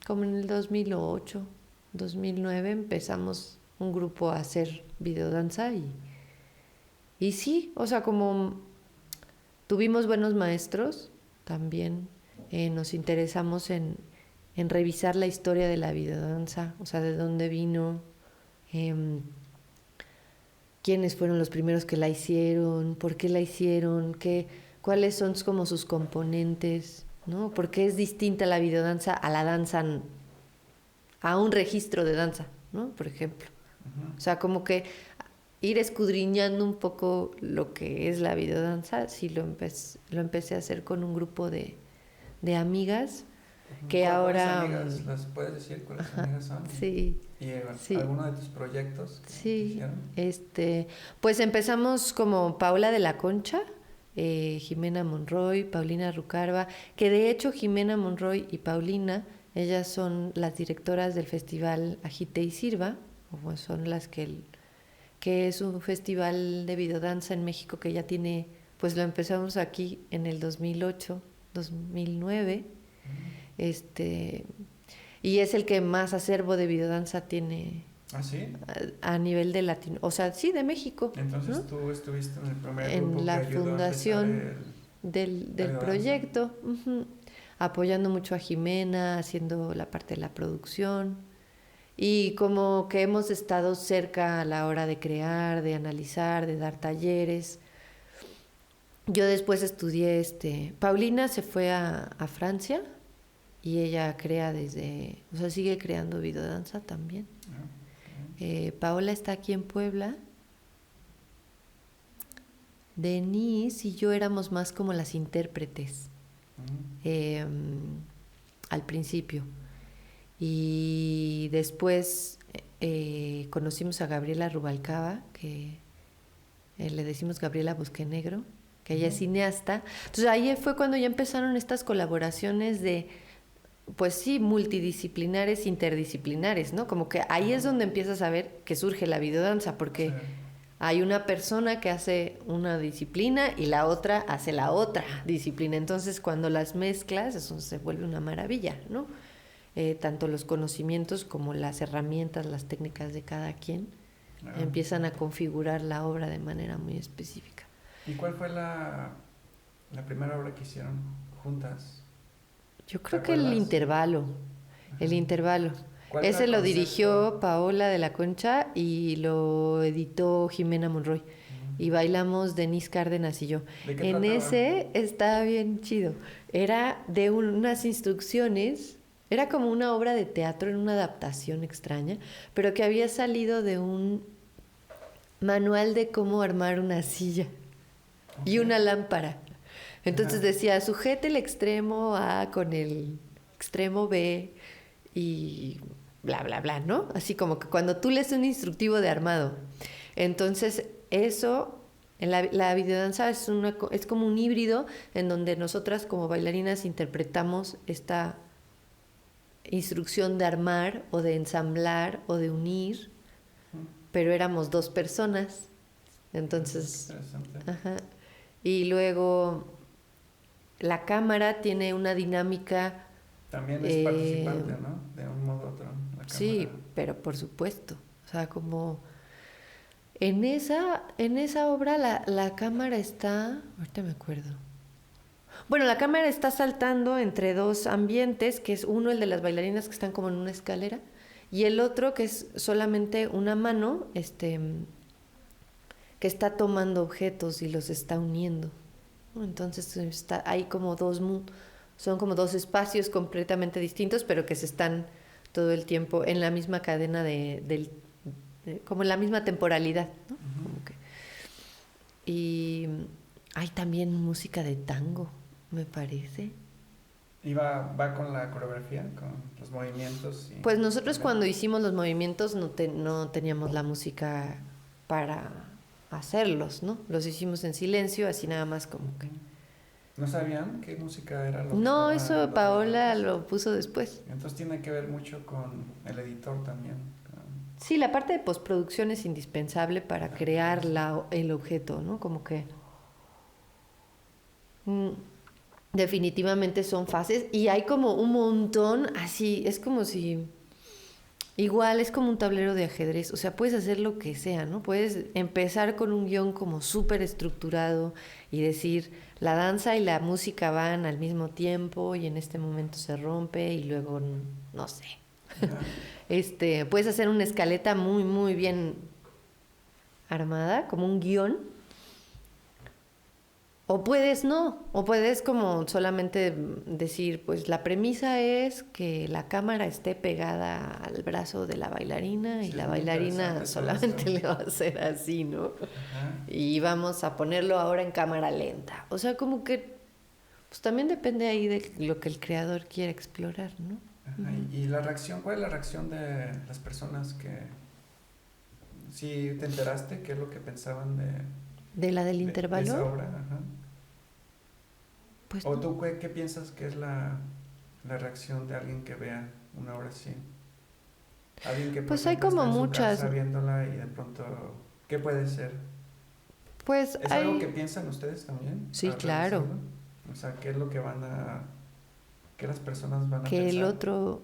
como en el 2008, 2009 empezamos un grupo a hacer videodanza y sí, o sea, como tuvimos buenos maestros, también nos interesamos en revisar la historia de la videodanza, o sea, de dónde vino, em, quiénes fueron los primeros que la hicieron, por qué la hicieron, cuáles son como sus componentes, ¿no? ¿Por qué es distinta la videodanza a la danza, a un registro de danza, ¿no? Por ejemplo. Ujú. O sea, como que ir escudriñando un poco lo que es la videodanza, sí lo empecé a hacer con un grupo de amigas que ¿Cuáles ahora... amigas? ¿Las puedes decir cuáles Ajá, amigas son? sí, ¿Y sí. alguno de tus proyectos que Sí, hicieron? pues empezamos como Paula de la Concha, Jimena Monroy, Paulina Rucarba, que de hecho Jimena Monroy y Paulina, ellas son las directoras del festival Agite y Sirva, o son las que es un festival de videodanza en México que ya tiene, pues lo empezamos aquí en el 2008, 2009, Ujú. este, y es el que más acervo de videodanza tiene ¿Ah, sí? a nivel de Latino, o sea, sí, de México, Entonces ¿no? tú estuviste en el primer En grupo que la ayudó a empezar fundación la del videodanza. proyecto, ujú, apoyando mucho a Jimena, haciendo la parte de la producción y como que hemos estado cerca a la hora de crear, de analizar, de dar talleres. Yo después estudié, Paulina se fue a Francia y ella crea o sea, sigue creando videodanza también. Ah, Paola está aquí en Puebla. Denise y yo éramos más como las intérpretes ujú. eh, al principio. Y después conocimos a Gabriela Rubalcaba, que le decimos Gabriela Bosquenegro, que ella es Ujú. cineasta. Entonces ahí fue cuando ya empezaron estas colaboraciones pues sí, multidisciplinares, interdisciplinares, ¿no? Como que ahí es donde empiezas a ver que surge la videodanza, Sí. porque hay una persona que hace una disciplina y la otra hace la otra disciplina. Entonces, cuando las mezclas, eso se vuelve una maravilla, ¿no? Tanto los conocimientos como las herramientas, las técnicas de cada quien Ah, empiezan a configurar la obra de manera muy específica. ¿y cuál fue la primera obra que hicieron juntas? Yo ¿Te creo que acuerdas? el Ajá. intervalo. ¿Cuál era Ese el lo concepto? dirigió Paola de la Concha y lo editó Jimena Monroy. Y Ujú. bailamos Denise Cárdenas y yo. ¿De qué En trataba? ese estaba bien chido. Era de unas instrucciones, era como una obra de teatro en una adaptación extraña, pero que había salido de un manual de cómo armar una silla Ok. y una lámpara. Entonces Ajá. decía, sujete el extremo A con el extremo B y bla, bla, bla, ¿no? Así como que cuando tú lees un instructivo de armado. Entonces, eso, en la videodanza es como un híbrido en donde nosotras como bailarinas interpretamos esta instrucción de armar o de ensamblar o de unir, Ujú. pero éramos dos personas. Qué Entonces, interesante. ajá. Y luego la cámara tiene una dinámica, También es eh, participante, ¿no? De un modo u otro, la cámara. sí, pero por supuesto. O sea, como en esa obra la cámara está, ahorita me acuerdo. Bueno, la cámara está saltando entre dos ambientes, que es uno el de las bailarinas que están como en una escalera y el otro que es solamente una mano, que está tomando objetos y los está uniendo, ¿no? Entonces hay como son como dos espacios completamente distintos, pero que se están todo el tiempo en la misma cadena como en la misma temporalidad, ¿no? Ujú. Como que, y hay también música de tango, me parece. ¿Y ¿Y va con la coreografía, con los movimientos? Y Pues nosotros también. cuando hicimos los movimientos no teníamos la música para hacerlos, ¿no? Los hicimos en silencio, así nada más como que... ¿No sabían qué música era lo que No, estaba en eso los Paola movimientos? lo puso después. Entonces tiene que ver mucho con el editor también. Sí, la parte de postproducción es indispensable para La crear creación. el objeto, ¿no? Como que mm, definitivamente son fases y hay como un montón así, es como si igual es como un tablero de ajedrez, o sea, puedes hacer lo que sea, ¿no? Puedes empezar con un guión como súper estructurado y decir, la danza y la música van al mismo tiempo y en este momento se rompe y luego, no sé. Ajá. Puedes hacer una escaleta muy, muy bien armada, como un guión, o puedes no, o puedes como solamente decir, pues la premisa es que la cámara esté pegada al brazo de la bailarina y Sí, es la muy bailarina interesante todo eso. solamente le va a hacer así, ¿no? Ajá. Y vamos a ponerlo ahora en cámara lenta. O sea, como que, pues también depende ahí de lo que el creador quiera explorar, ¿no? Ajá. Y la reacción, ¿cuál es la reacción de las personas que... Si te enteraste, qué es lo que pensaban De la del de esa intervalo, obra? Ajá. pues ¿O no. tú qué piensas que es la reacción de alguien que vea una obra así? Alguien que, por Pues hay ejemplo, está como en su muchas, casa viéndola y de pronto, ¿qué puede ser? pues ¿Es algo que hay, piensan ustedes también sí, al claro, realizarlo? O sea, ¿qué es lo que qué las personas van a que el pensar? otro,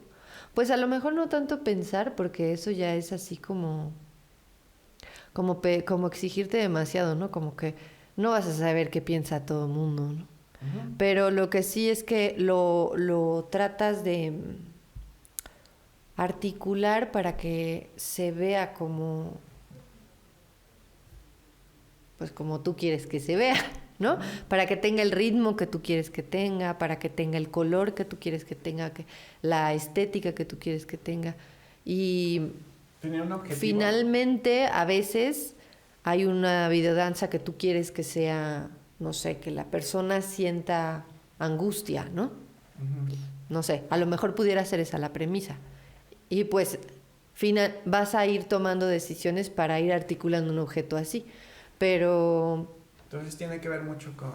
pues a lo mejor no tanto pensar, porque eso ya es así como exigirte demasiado, ¿no? Como que no vas a saber qué piensa todo el mundo, ¿no? Ujú. Pero lo que sí es que lo tratas de articular para que se vea como, pues como tú quieres que se vea, ¿no? Ujú. Para que tenga el ritmo que tú quieres que tenga, para que tenga el color que tú quieres que tenga, la estética que tú quieres que tenga. Y ¿Tenía un objetivo? finalmente, a veces hay una videodanza que tú quieres que sea, no sé, que la persona sienta angustia, ¿no? Ujú. No sé, a lo mejor pudiera ser esa la premisa. Y pues vas a ir tomando decisiones para ir articulando un objeto así. Pero Entonces tiene que ver mucho con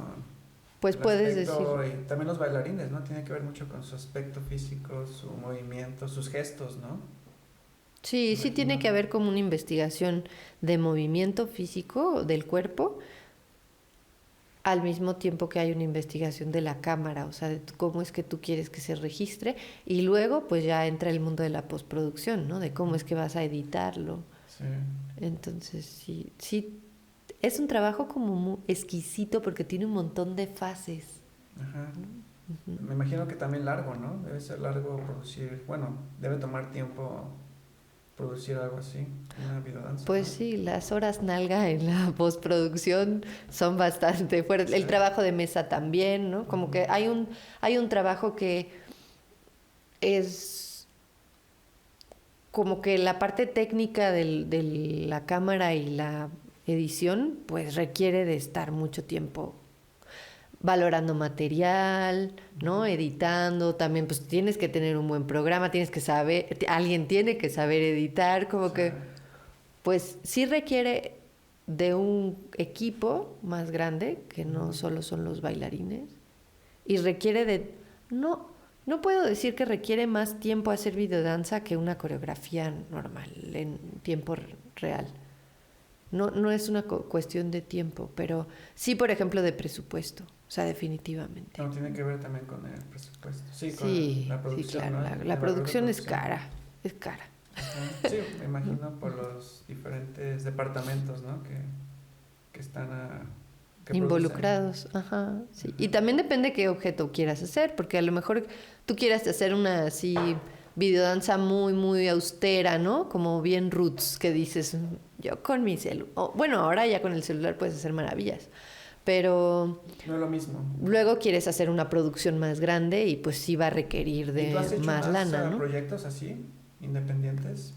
pues el puedes decir, aspecto y también los bailarines, ¿no? Tiene que ver mucho con su aspecto físico, su movimiento, sus gestos, ¿no? sí, sí tiene Imagino. que haber como una investigación de movimiento físico del cuerpo al mismo tiempo que hay una investigación de la cámara, o sea, de cómo es que tú quieres que se registre y luego pues ya entra el mundo de la postproducción, ¿no? De cómo es que vas a editarlo. Sí. Entonces, sí, sí, es un trabajo como muy exquisito porque tiene un montón de fases, Ajá. ¿no? Ujú. Me imagino que también largo, ¿no? Debe ser largo producir, bueno, debe tomar tiempo producir algo así, una videodanza, Pues ¿no? sí, las horas nalga en la postproducción son bastante fuertes. Sí. El trabajo de mesa también, ¿no? Como Ujú. que hay un trabajo que es como que la parte técnica de la cámara y la edición, pues requiere de estar mucho tiempo valorando material, ¿no? Ujú. Editando, también pues tienes que tener un buen programa, tienes que saber, alguien tiene que saber editar, como Sí. que pues sí requiere de un equipo más grande, que no Ujú. solo son los bailarines, y requiere no, no puedo decir que requiere más tiempo hacer videodanza que una coreografía normal, en tiempo real. No, no es una cuestión de tiempo, pero sí, por ejemplo, de presupuesto, o sea, definitivamente. No, tiene que ver también con el presupuesto. Sí, con Sí, la sí, producción, claro, ¿no? la El valor de producción producción. es cara, Ajá. Sí, me ¿no? imagino por los diferentes departamentos, ¿no? Que están que producen. Involucrados, ajá, sí. Y Ajá. también depende qué objeto quieras hacer, porque a lo mejor tú quieras hacer una así videodanza muy, muy austera, ¿no? Como bien roots, que dices, yo con mi celular, bueno, ahora ya con el celular puedes hacer maravillas, pero No es lo mismo. luego quieres hacer una producción más grande y pues sí va a requerir ¿Y tú de has hecho más más lana, ¿no? proyectos así, independientes?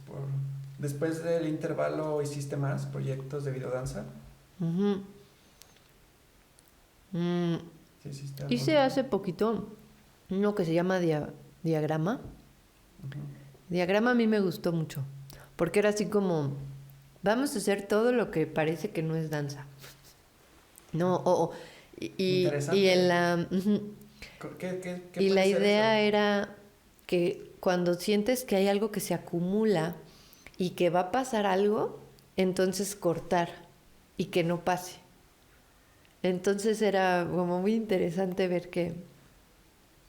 Después del intervalo, ¿hiciste más proyectos de videodanza? Ujú. Mm, Sí, hiciste hice alguno. hace poquito uno que se llama Diagrama. Ujú. Diagrama a mí me gustó mucho, porque era así como, vamos a hacer todo lo que parece que no es danza. No, y en Interesante. la... ujú. ¿Qué Y puede la ser eso? idea era que cuando sientes que hay algo que se acumula y que va a pasar algo, entonces cortar y que no pase. Entonces era como muy interesante ver que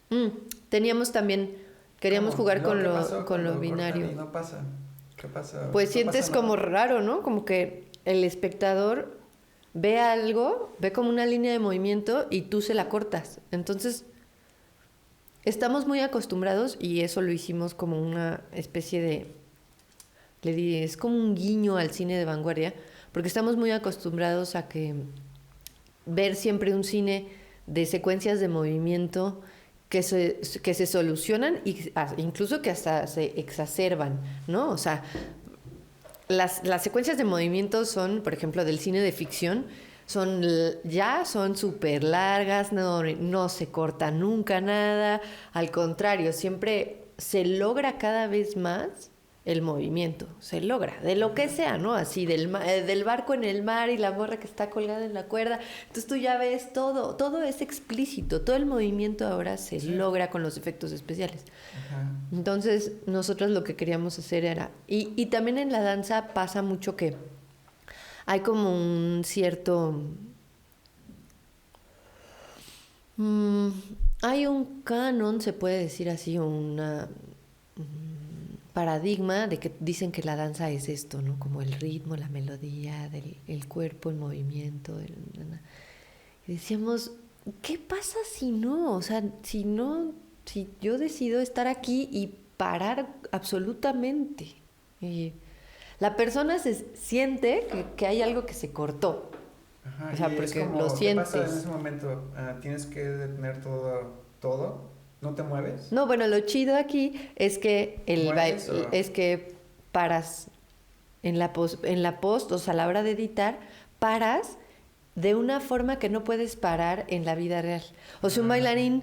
mm, teníamos también, queríamos ¿Cómo? ¿Y jugar luego qué pasó con lo cuando cortan binario. y no pasa? ¿Qué pasa? Pues ¿No pasa sientes como nada? raro, ¿no? Como que el espectador ve algo, ve como una línea de movimiento y tú se la cortas. Entonces estamos muy acostumbrados y eso lo hicimos como una especie de, le diré, es como un guiño al cine de vanguardia, porque estamos muy acostumbrados a que ver siempre un cine de secuencias de movimiento que se solucionan y incluso que hasta se exacerban, ¿no? O sea, las secuencias de movimiento son, por ejemplo, del cine de ficción, son súper largas, no se corta nunca nada, al contrario, siempre se logra cada vez más el movimiento, se logra, de lo que sea, ¿no? Así, del barco en el mar y la morra que está colgada en la cuerda, entonces tú ya ves todo es explícito, todo el movimiento ahora se Sí. logra con los efectos especiales. Ajá. Entonces, nosotros lo que queríamos hacer era, y también en la danza pasa mucho que hay como un cierto, mm, hay un canon, se puede decir así, una paradigma de que dicen que la danza es esto, ¿no? Como el ritmo, la melodía, el cuerpo, el movimiento. Y decíamos, ¿qué pasa si no? O sea, si no, si yo decido estar aquí y parar absolutamente. Y la persona se siente que hay algo que se cortó. Ajá. O Y sea, es porque lo como, ¿qué pasa en sientes. ese momento? Tienes que detener todo. ¿No te mueves? No, bueno, lo chido aquí es que ¿Te mueves o...? es que paras en la post, o sea, a la hora de editar, paras de una forma que no puedes parar en la vida real. O sea, un Ah, bailarín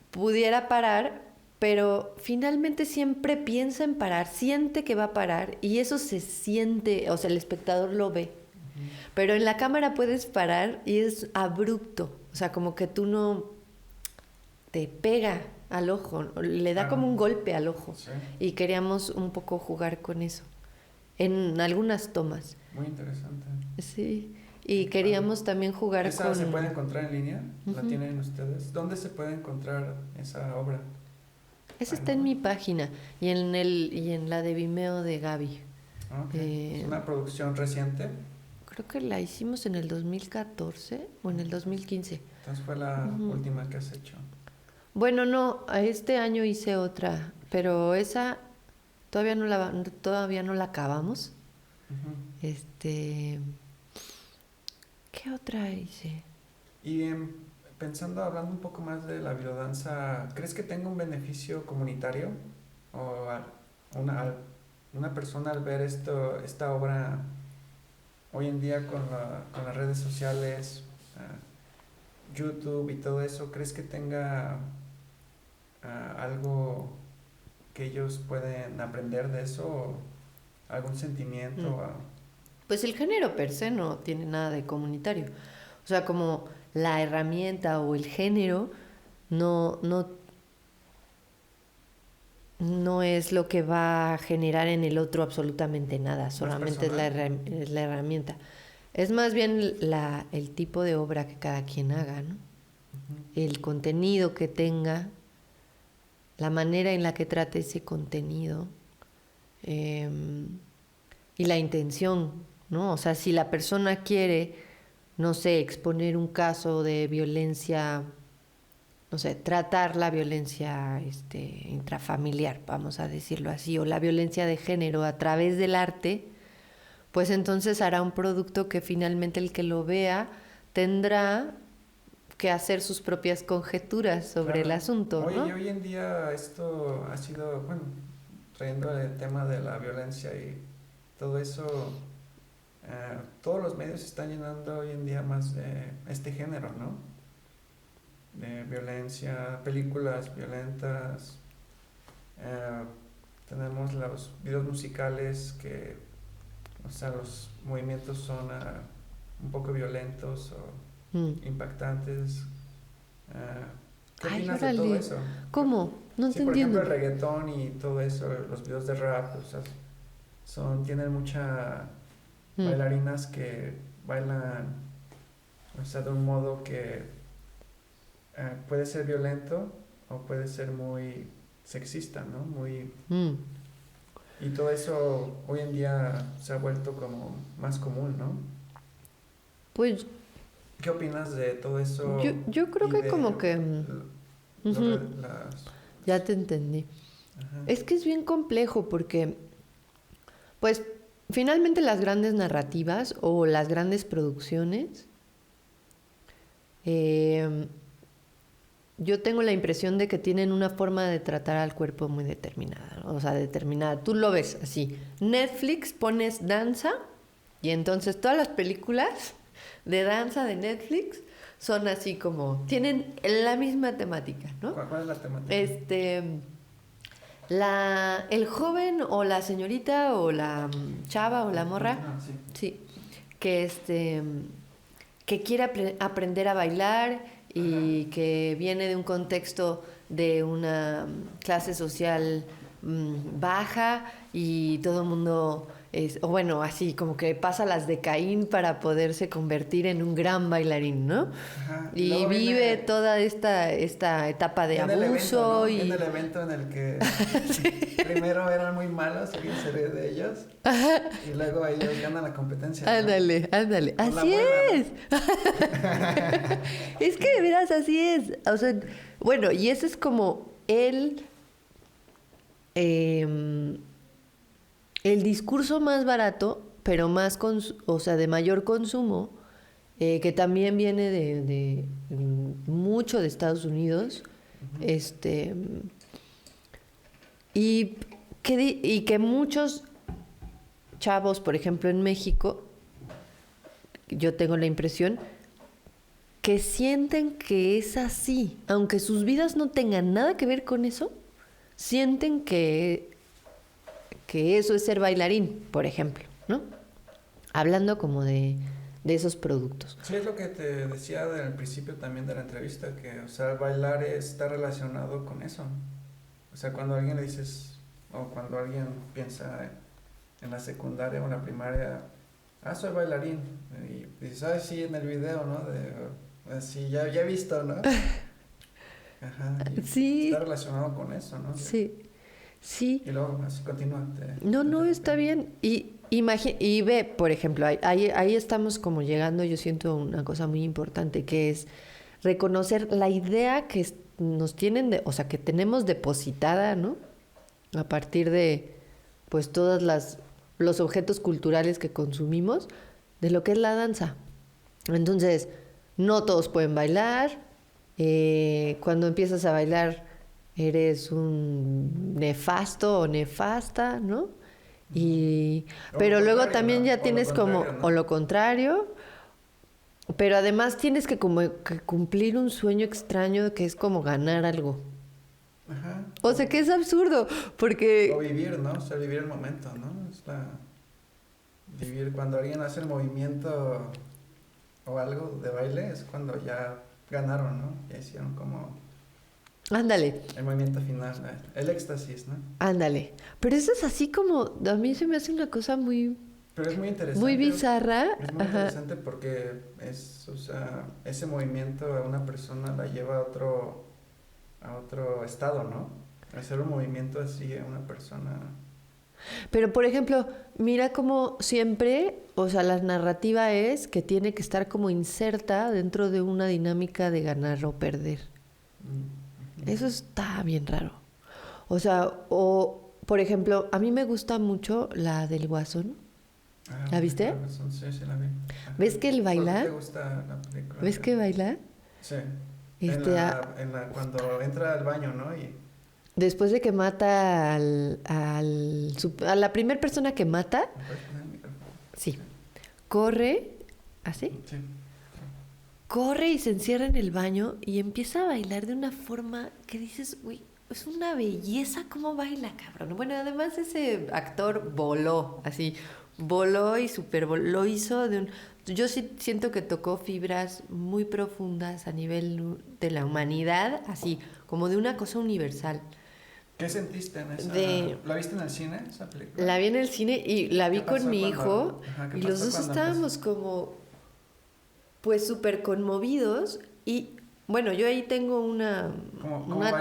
pudiera parar, pero finalmente siempre piensa en parar, siente que va a parar y eso se siente, o sea, el espectador lo ve. ujú. Pero en la cámara puedes parar y es abrupto, o sea, como que tú no te pega al ojo, le da Claro. como un golpe al ojo. Sí. Y queríamos un poco jugar con eso en algunas tomas. Muy interesante. Sí, Qué y padre. queríamos también jugar ¿Esa se puede con... encontrar en línea? ¿La Ujú. tienen ustedes? ¿Dónde se puede encontrar esa obra? Esa Ay, está no. en mi página y en la de Vimeo de Gaby. Ok. ¿Es Eh, una producción reciente? Creo que la hicimos en el 2014 o en el 2015. Entonces fue la Ujú. última que has hecho. Bueno, no, este año hice otra, pero esa todavía no la acabamos. Ujú. Este, ¿qué otra hice? Y pensando, hablando un poco más de la biodanza, ¿crees que tenga un beneficio comunitario? ¿O una, una persona al ver esta obra hoy en día con las redes sociales, YouTube y todo eso, ¿crees que tenga algo que ellos pueden aprender de eso? ¿O algún Mm. sentimiento? Pues el género per se no tiene nada de comunitario. O sea, como la herramienta o el género no, no, no es lo que va a generar en el otro absolutamente nada, ¿No es solamente personal? es la herramienta. Es más bien el tipo de obra que cada quien haga, ¿no? Ujú. El contenido que tenga, la manera en la que trate ese contenido eh, y la intención, ¿no? O sea, si la persona quiere, no sé, exponer un caso de violencia, no sé, tratar la violencia intrafamiliar, vamos a decirlo así, o la violencia de género a través del arte, pues entonces hará un producto que finalmente el que lo vea tendrá que hacer sus propias conjeturas sobre el Claro. asunto, Oye, y ¿no? hoy en día esto ha sido, bueno, trayendo el tema de la violencia y todo eso, todos los medios se están llenando hoy en día más de este género, ¿no? de violencia, películas violentas. Eh, Tenemos los videos musicales que, o sea, los movimientos son un poco violentos o impactantes. ¿Qué Ay, opinas de todo órale. eso? ¿Cómo? No te Sí, por ejemplo, entiendo. el reggaetón y todo eso, los videos de rap, o sea, tienen muchas Mm, bailarinas que bailan, o sea, de un modo que puede ser violento o puede ser muy sexista, ¿no? Muy, mm. y todo eso hoy en día se ha vuelto como más común, ¿no? Pues ¿Qué opinas de todo yo, eso yo creo y que de como que... ujú, las... ya te entendí. Ajá, Es que es bien complejo porque, pues, finalmente las grandes narrativas o las grandes producciones, eh, yo tengo la impresión de que tienen una forma de tratar al cuerpo muy determinada, ¿no? O sea, determinada. Tú lo ves así. Netflix pones danza y entonces todas las películas de danza de Netflix son así como, tienen la misma temática, ¿no? ¿cuál es la temática? Este, el joven o la señorita o la chava o la morra, Continúa, sí. sí, que que quiere aprender a bailar Ajá. y que viene de un contexto de una clase social baja y todo el mundo es, o bueno, así como que pasa las de Caín para poderse convertir en un gran bailarín, ¿no? Ajá. Y Y luego vive viene, toda esta etapa de viene el evento, abuso ¿no? Viene y... el evento en el que primero eran muy malos, alguien se ríe de ellos, y luego ellos ganan la competencia, ¿no? Ándale, ándale. Por la Así buena, ¿no? es. Es que de veras así es. O sea, bueno, y ese es como em, el discurso más barato, pero más, o sea, de mayor consumo, que también viene de mucho de Estados Unidos, Ujú. este, y y que muchos chavos, por ejemplo, en México, yo tengo la impresión que sienten que es así, aunque sus vidas no tengan nada que ver con eso, sienten que eso es ser bailarín, por ejemplo, ¿no? Hablando como de esos productos. Sí, es lo que te decía al principio también de la entrevista, que, o sea, el bailar está relacionado con eso. O sea, cuando a alguien le dices, o cuando alguien piensa en la secundaria o en la primaria, soy bailarín, y dices, sí, en el video, ¿no? Sí, ya he visto, ¿no? Ajá, y está Sí, relacionado con eso, ¿no? sí, sí. Y luego, así continúa, No, te no, interrumpí. está bien. Y ve, por ejemplo, ahí estamos como llegando, yo siento una cosa muy importante, que es reconocer la idea que nos tienen, o sea, que tenemos depositada, ¿no? A partir de, pues, los objetos culturales que consumimos, de lo que es la danza. Entonces, no todos pueden bailar. Cuando empiezas a bailar, eres un nefasto o nefasta, ¿no? Y, O lo pero luego contrario, también ¿no? ya O lo tienes como, contrario, o ¿no? lo contrario, pero además tienes que como que cumplir un sueño extraño que es como ganar algo. Ajá. O sea que es absurdo, O porque vivir, ¿no? O sea, vivir el momento, ¿no? Vivir cuando alguien hace el movimiento o algo de baile, es cuando ya ganaron, ¿no? Ya hicieron como ándale, el movimiento final, el éxtasis, ¿no? ándale. Pero eso es así como, a mí se me hace una cosa muy, Pero es muy muy interesante, bizarra. es muy Ajá. interesante porque o sea, ese movimiento a una persona la lleva a otro estado, ¿no? Hacer un movimiento así a una persona. Pero por ejemplo, mira como siempre, o sea, la narrativa es que tiene que estar como inserta dentro de una dinámica de ganar o perder. Ujú. Eso está bien raro. O sea, o por ejemplo, a mí me gusta mucho la del Guasón. ¿La viste? Película, sí, sí la vi. Ajá. ¿Ves que él ¿Por qué te baila? gusta la película? ¿Ves que baila? Sí. Este, Cuando entra al baño, ¿no? Y... después de que mata a la primera persona que mata, ¿Me puedes poner el micrófono? sí, Sí. corre así Sí. corre y se encierra en el baño y empieza a bailar de una forma que dices, uy, es una belleza cómo baila, cabrón. Bueno, además ese actor voló, así, voló y super voló, lo hizo de un... Yo sí siento que tocó fibras muy profundas a nivel de la humanidad, así, como de una cosa universal. ¿Qué sentiste en esa? De, ¿La viste en el cine, esa película? la vi en el cine y la ¿Qué vi con pasó mi cuando, hijo ajá, qué y los pasó dos cuando empezó? estábamos como pues súper conmovidos y bueno, yo ahí tengo una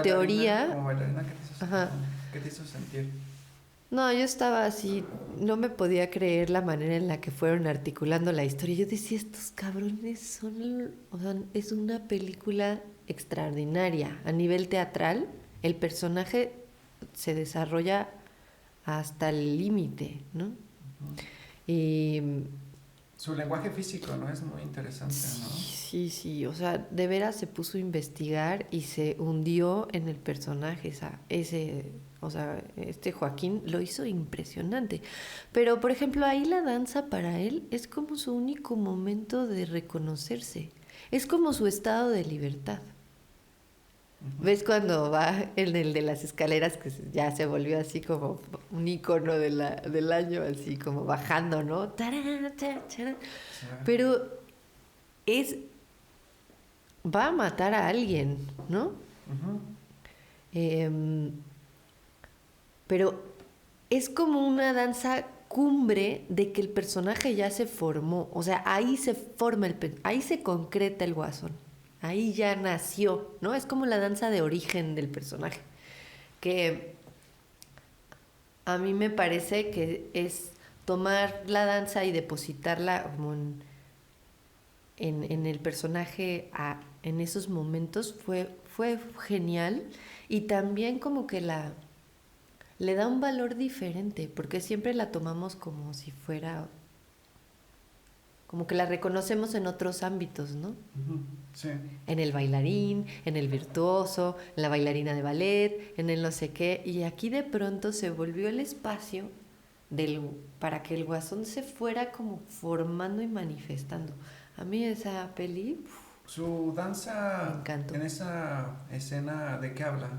teoría. Como bailarina, Ajá. qué te hizo sentir? No, yo estaba así, no me podía creer la manera en la que fueron articulando la historia. Yo decía, estos cabrones son, o sea, es una película extraordinaria. A nivel teatral, el personaje se desarrolla hasta el límite, ¿no? Ujú. Y Su lenguaje físico, ¿no? Es muy interesante, ¿no? sí, o sea, de veras se puso a investigar y se hundió en el personaje, o sea, este Joaquín lo hizo impresionante. Pero, por ejemplo, ahí la danza para él es como su único momento de reconocerse, es como su estado de libertad. Ujú. ¿Ves cuando va en el de las escaleras que ya se volvió así como un icono del año, así como bajando, ¿no? Tarán, tarán. Sí. Pero es va a matar a alguien, ¿no? Ujú. Em, pero es como una danza cumbre de que el personaje ya se formó, o sea, ahí se forma ahí se concreta el guasón, ahí ya nació, ¿no? Es como la danza de origen del personaje, que a mí me parece que es tomar la danza y depositarla como en el personaje en esos momentos fue genial y también como que le da un valor diferente, porque siempre la tomamos como si fuera, como que la reconocemos en otros ámbitos, ¿no? Ujú. Sí. En el bailarín, en el virtuoso, en la bailarina de ballet, en el no sé qué, y aquí de pronto se volvió el espacio para que el guasón se fuera como formando y manifestando. A mí esa peli Su me danza encantó. en esa escena, ¿de qué habla?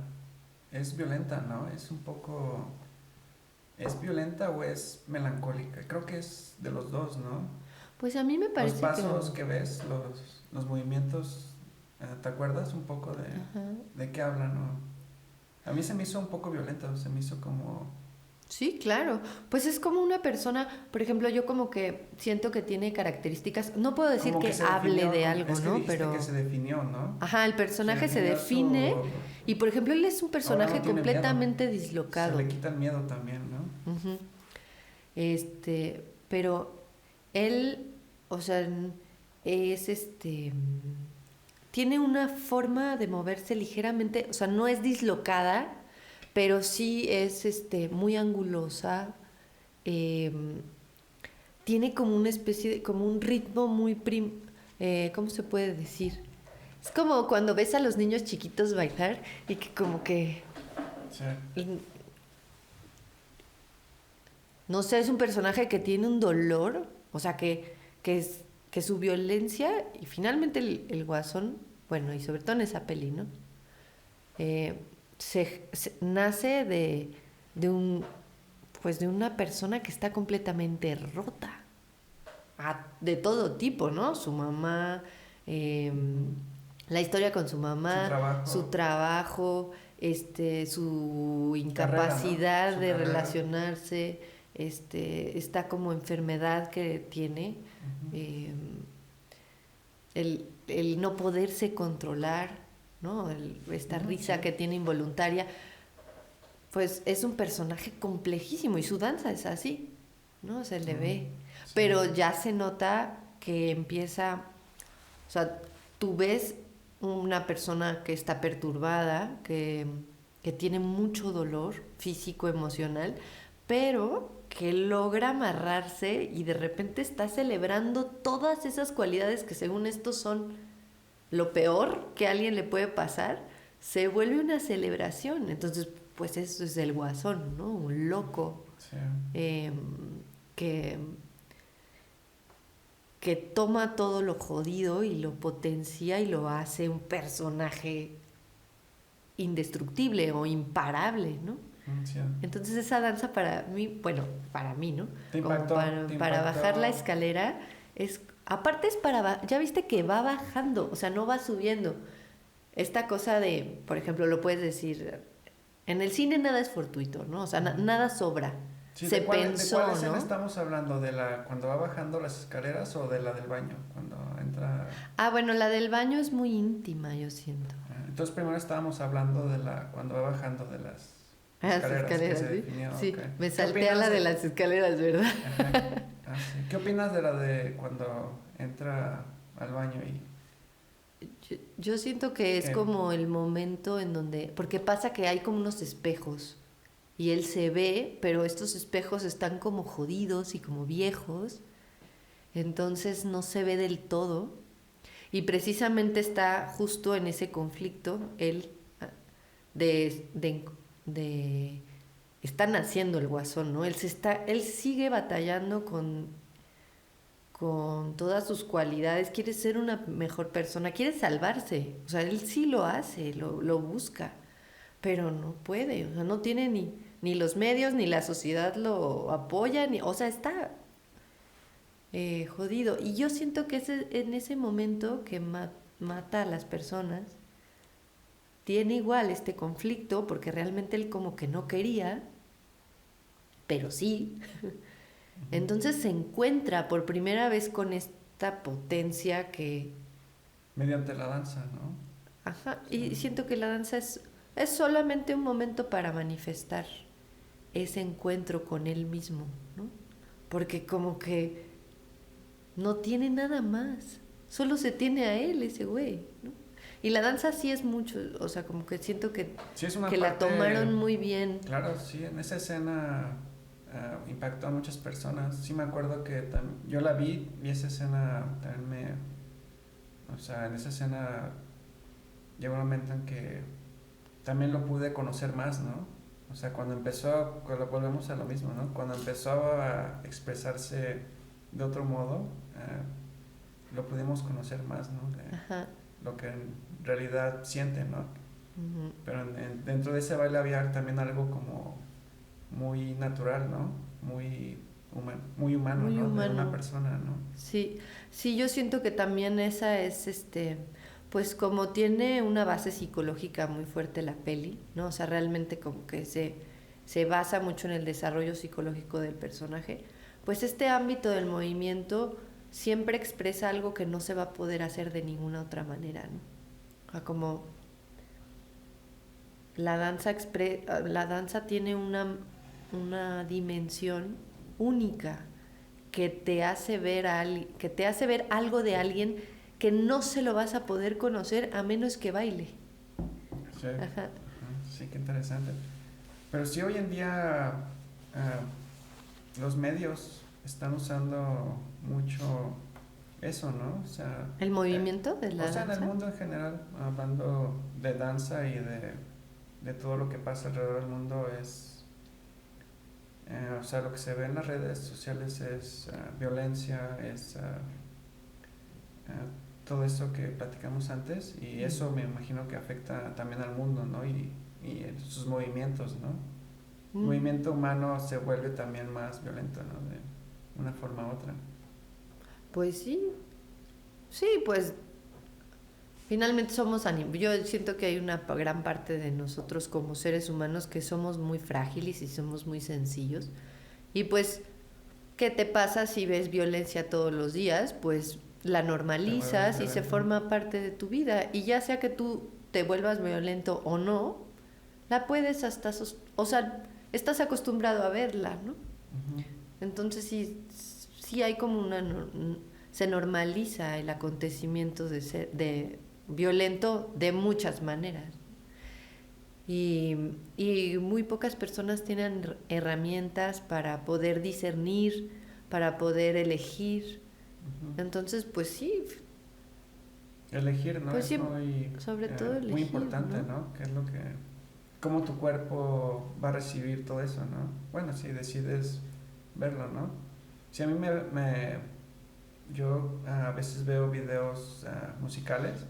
Es violenta, ¿no? Es un poco... ¿Es violenta o es melancólica? Creo que es de los dos, ¿no? Pues a mí me Los parece que... pasos que ves, los movimientos, ¿te acuerdas un poco Ajá. de qué hablan, no? A mí se me hizo un poco violento, se me hizo como... Sí, claro. Pues es como una persona, por ejemplo, yo como que siento que tiene características, no puedo decir Como que que se hable definió, de algo, es que ¿no? dijiste que Pero, se definió, ¿no? ajá, el Se personaje se definió define su... y, por ejemplo, él es un Ahora no personaje tiene miedo, completamente se dislocado. le quita el miedo también, ¿no? Ujú. Pero él, o sea, es tiene una forma de moverse ligeramente, o sea, no es dislocada, pero sí es muy angulosa. eh, Tiene como una especie de, como un ritmo muy ¿cómo se puede decir? Es como cuando ves a los niños chiquitos bailar y que como que, Sí. no sé, es un personaje que tiene un dolor, o sea, que su violencia, y finalmente el guasón, bueno, y sobre todo en esa peli, ¿no? Nace de un, pues de una persona que está completamente rota, de todo tipo, ¿no? Su mamá, eh, la historia con su Su mamá, su trabajo, trabajo, su su carrera, ¿no? incapacidad Su de carrera. relacionarse, esta como enfermedad que tiene, Ujú. eh, el no poderse controlar, ¿no? Esta Ujú, sí. risa que tiene involuntaria, pues es un personaje complejísimo y su danza es así, ¿no? Se le Ujú, ve. sí. Pero ya se nota que empieza, o sea, tú ves una persona que está perturbada, que tiene mucho dolor físico, emocional, pero que logra amarrarse y de repente está celebrando todas esas cualidades que según esto son lo peor que a alguien le puede pasar, se vuelve una celebración. Entonces, pues eso es el guasón, ¿no? Un loco Sí. eh, que, que toma todo lo jodido y lo potencia y lo hace un personaje indestructible o imparable, ¿no? Sí. Entonces esa danza para mí, bueno, para mí, ¿no? ¿Te Como impactó? para bajar la escalera, es, aparte es para, ya viste que va bajando, o sea, no va subiendo. Esta cosa de, por ejemplo, lo puedes decir, en el cine nada es fortuito, ¿no? O sea, nada sobra. Sí, Se ¿de pensó, cuál escena ¿no? estamos hablando? ¿De la cuando va bajando las escaleras o de la del baño? Cuando entra... Ah, bueno, la del baño es muy íntima, yo siento. Entonces primero estábamos hablando de la cuando va bajando de las Las escaleras que escaleras, se ¿sí? definió. Sí, Okay. me ¿Qué salté a la opinas de las escaleras, ¿verdad? Ajá. Sí. ¿Qué opinas de la de cuando entra al baño y Yo siento que es que... como el momento en donde, porque pasa que hay como unos espejos y él se ve, pero estos espejos están como jodidos y como viejos, entonces no se ve del todo y precisamente está justo en ese conflicto él de, de, de están haciendo el guasón, ¿no? Él sigue batallando con todas sus cualidades, quiere ser una mejor persona, quiere salvarse, o sea, él sí lo hace, lo busca, pero no puede, o sea, no tiene ni los medios, ni la sociedad lo apoya, o sea, está jodido. Y yo siento que en ese momento que mata a las personas, tiene igual este conflicto, porque realmente él como que no quería, pero sí. Entonces se encuentra por primera vez con esta potencia que... mediante la danza, ¿no? Ajá, Sí. y siento que la danza es solamente un momento para manifestar ese encuentro con él mismo, ¿no? Porque como que no tiene nada más, solo se tiene a él ese güey, ¿no? Y la danza sí es mucho, o sea, como que siento Sí, es una que la parte... tomaron muy bien. Claro, sí, en esa escena impactó a muchas personas. Sí me acuerdo que yo la vi esa escena también o sea, en esa escena llegó un momento en que también lo pude conocer más, ¿no? O sea, cuando volvemos a lo mismo, ¿no? Cuando empezó a expresarse de otro modo, lo pudimos conocer más, ¿no? De Ajá. lo que en realidad siente, ¿no? Uh-huh. Pero dentro de ese baile había también algo como muy natural, ¿no? Muy humano, Muy ¿no? De humano. una persona, ¿no? Sí, sí, yo siento que también esa es, pues como tiene una base psicológica muy fuerte la peli, ¿no? O sea, realmente como que se basa mucho en el desarrollo psicológico del personaje, pues este ámbito del movimiento siempre expresa algo que no se va a poder hacer de ninguna otra manera, ¿no? O sea, como la danza tiene una dimensión única que te hace ver que te hace ver algo de alguien que no se lo vas a poder conocer a menos que baile. Sí, Ajá. sí, qué interesante. Pero sí, hoy en día los medios están usando mucho eso, ¿no? O sea, El movimiento de la en el danza. mundo en general, hablando de danza y de todo lo que pasa alrededor del mundo o sea, lo que se ve en las redes sociales es violencia, es todo eso que platicamos antes y eso me imagino que afecta también al mundo, ¿no? Y sus movimientos, ¿no? El movimiento humano se vuelve también más violento, ¿no? De una forma u otra. Pues sí, sí, pues finalmente somos yo siento que hay una gran parte de nosotros como seres humanos que somos muy frágiles y somos muy sencillos. Y pues, ¿qué te pasa si ves violencia todos los días? Pues la normalizas y se forma parte de tu vida. Y ya sea que tú te vuelvas violento o no, la puedes hasta... o sea, estás acostumbrado a verla, ¿no? Uh-huh. Entonces sí hay como se normaliza el acontecimiento de violento de muchas maneras. Y muy pocas personas tienen herramientas para poder discernir, para poder elegir. Uh-huh. Entonces, pues sí. Elegir, ¿no? Pues Es sí, sobre todo elegir, muy importante, ¿no? Que es lo que... Cómo tu cuerpo va a recibir todo eso, ¿no? Bueno, si decides verlo, ¿no? Si a mí yo a veces veo videos musicales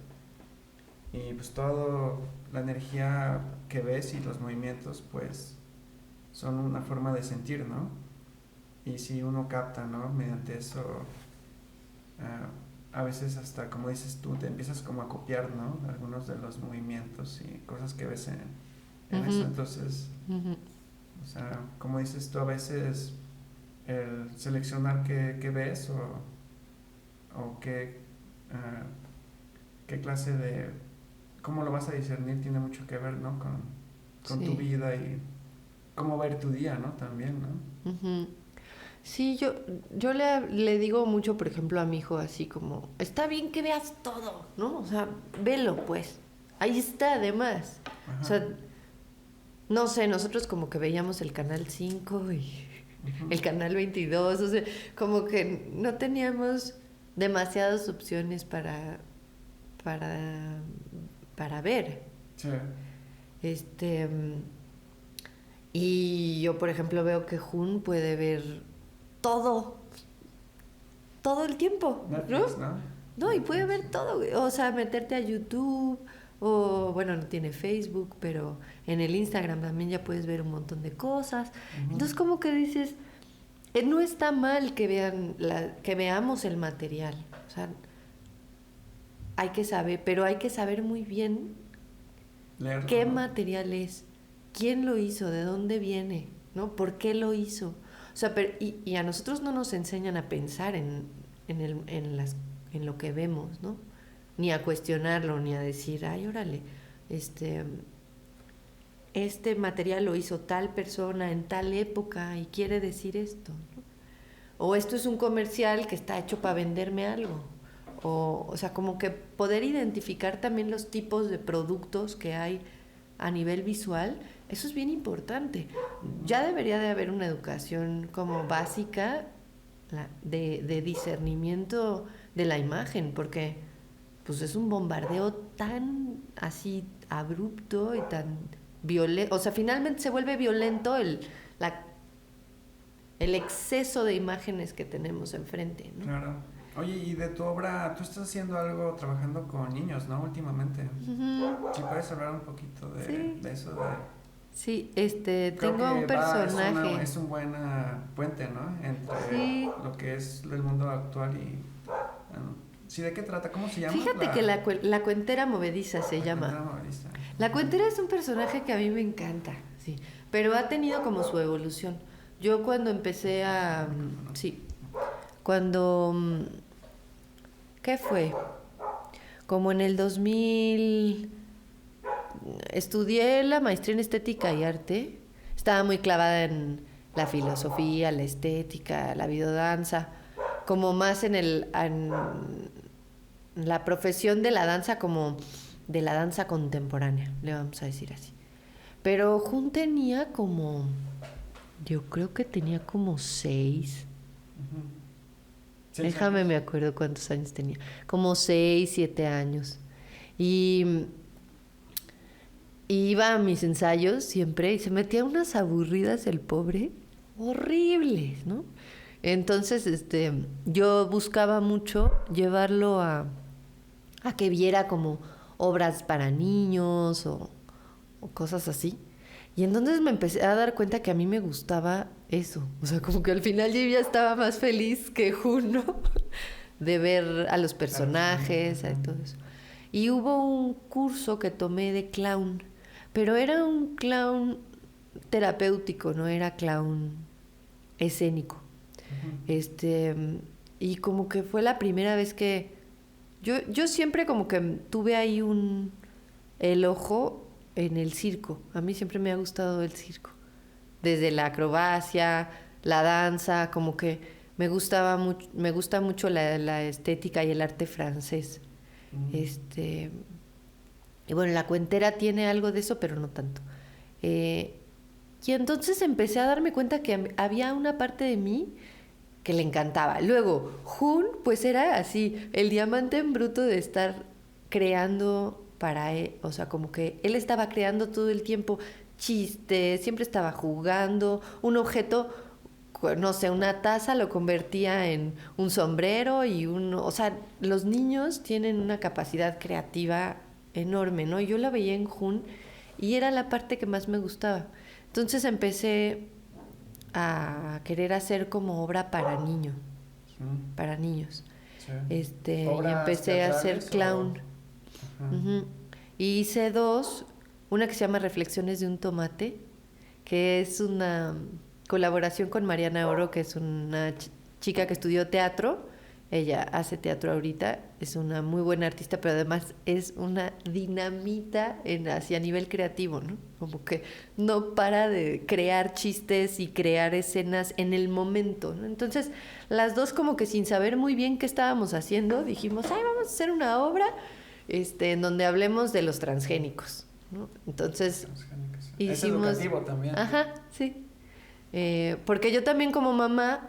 y pues toda la energía que ves y los movimientos pues son una forma de sentir, ¿no? Y si uno capta, ¿no? Mediante eso, a veces hasta, como dices tú, te empiezas como a copiar, ¿no? Algunos de los movimientos y cosas que ves en eso. Ujú, Entonces, ujú. o sea, como dices tú, a veces el seleccionar qué ves o qué clase de, cómo lo vas a discernir tiene mucho que ver, ¿no? Con tu Sí. vida y cómo ver tu día, ¿no? También, ¿no? Ujú. Sí, yo le digo mucho, por ejemplo, a mi hijo así como, está bien que veas todo, ¿no? O sea, velo pues. Ahí está, además. O Ajá. sea, no sé, nosotros como que veíamos el canal 5 y Ujú. el canal 22, o sea, como que no teníamos demasiadas opciones para, para ver. Sí. Este, y yo, por ejemplo, veo que Jun puede ver todo, todo el tiempo, ¿no? Netflix, ¿no? No, y puede Netflix. ver todo, güey. O sea, meterte a YouTube, o bueno, no tiene Facebook, pero en el Instagram también ya puedes ver un montón de cosas. Ujú. Entonces, como que dices, no está mal que que veamos el material. O sea, hay que saber, pero hay que saber muy bien Leerlo, qué ¿no? material es, quién lo hizo, de dónde viene, ¿no? ¿Por qué lo hizo? O sea, y a nosotros no nos enseñan a pensar en lo que vemos, ¿no? Ni a cuestionarlo, ni a decir, ay, órale, este, este material lo hizo tal persona en tal época y quiere decir esto, ¿no? O esto es un comercial que está hecho para venderme algo. O sea, como que poder identificar también los tipos de productos que hay a nivel visual, eso es bien importante. Ujú. Ya debería de haber una educación como básica de discernimiento de la imagen, porque pues es un bombardeo tan así abrupto y tan violento. O sea, finalmente se vuelve violento la, el exceso de imágenes que tenemos enfrente, ¿no? Claro. Oye, y de tu obra, tú estás haciendo algo trabajando con niños, ¿no? Últimamente. Ujú. Si puedes hablar un poquito Sí, de eso, de... sí, Creo tengo a un que va, personaje. es un buen puente, ¿no? Entre Sí, lo que es el mundo actual y... sí, ¿de qué trata? ¿Cómo se llama? fíjate que la cuentera movediza se La llama. cuenta novelista. La cuentera es un personaje que a mí me encanta, sí, pero ha tenido como su evolución. Yo cuando empecé El a... micrófono. Sí, cuando... ¿Qué fue? Como en el 2000 estudié la maestría en estética y arte. Estaba muy clavada en la filosofía, la estética, la videodanza, como más en la profesión de la danza como de la danza contemporánea, le vamos a decir así. Pero Jun tenía como, yo creo que tenía como 6. Ujú. ¿Seis Déjame, años? me acuerdo cuántos años tenía. Como 6, 7 años. Y iba a mis ensayos siempre y se metía unas aburridas el pobre, horribles, ¿no? Entonces, yo buscaba mucho llevarlo a que viera como obras para niños o cosas así. Y entonces me empecé a dar cuenta que a mí me gustaba eso. O sea, como que al final yo ya estaba más feliz que Juno de ver a los A los niños, personajes, a ajá. todo eso. Y hubo un curso que tomé de clown, pero era un clown terapéutico, no era clown escénico. Ujú. Este, y como que fue la primera vez que yo siempre como que tuve ahí el ojo en el circo. A mí siempre me ha gustado el circo. Desde la acrobacia, la danza, como que me gusta mucho la estética y el arte francés. Ujú. Este, y bueno, la cuentera tiene algo de eso, pero no tanto. Eh, y entonces empecé a darme cuenta que había una parte de mí que le encantaba. Luego, Jun, pues era así, el diamante en bruto de estar creando para él, o sea, como que él estaba creando todo el tiempo chistes, siempre estaba jugando, un objeto no sé, una taza lo convertía en un sombrero o sea, los niños tienen una capacidad creativa enorme, ¿no? Yo la veía en Jun y era la parte que más me gustaba. Entonces empecé a querer hacer como obra para niños. Sí. Y ¿Obras empecé a hacer teatrales clown. Ajá. Ujú. Y hice dos, una que se llama Reflexiones de un tomate, que es una colaboración con Mariana Oro, que es una chica que estudió teatro. Ella hace teatro ahorita, es una muy buena artista, pero además es una dinamita así a nivel creativo, ¿no? Como que no para de crear chistes y crear escenas en el momento, ¿no? Entonces, las dos como que sin saber muy bien qué estábamos haciendo, dijimos, ay, vamos a hacer una obra en donde hablemos de los transgénicos, ¿no? Entonces, Transgénicas. Es hicimos... educativo también. Ajá, sí. Porque yo también como mamá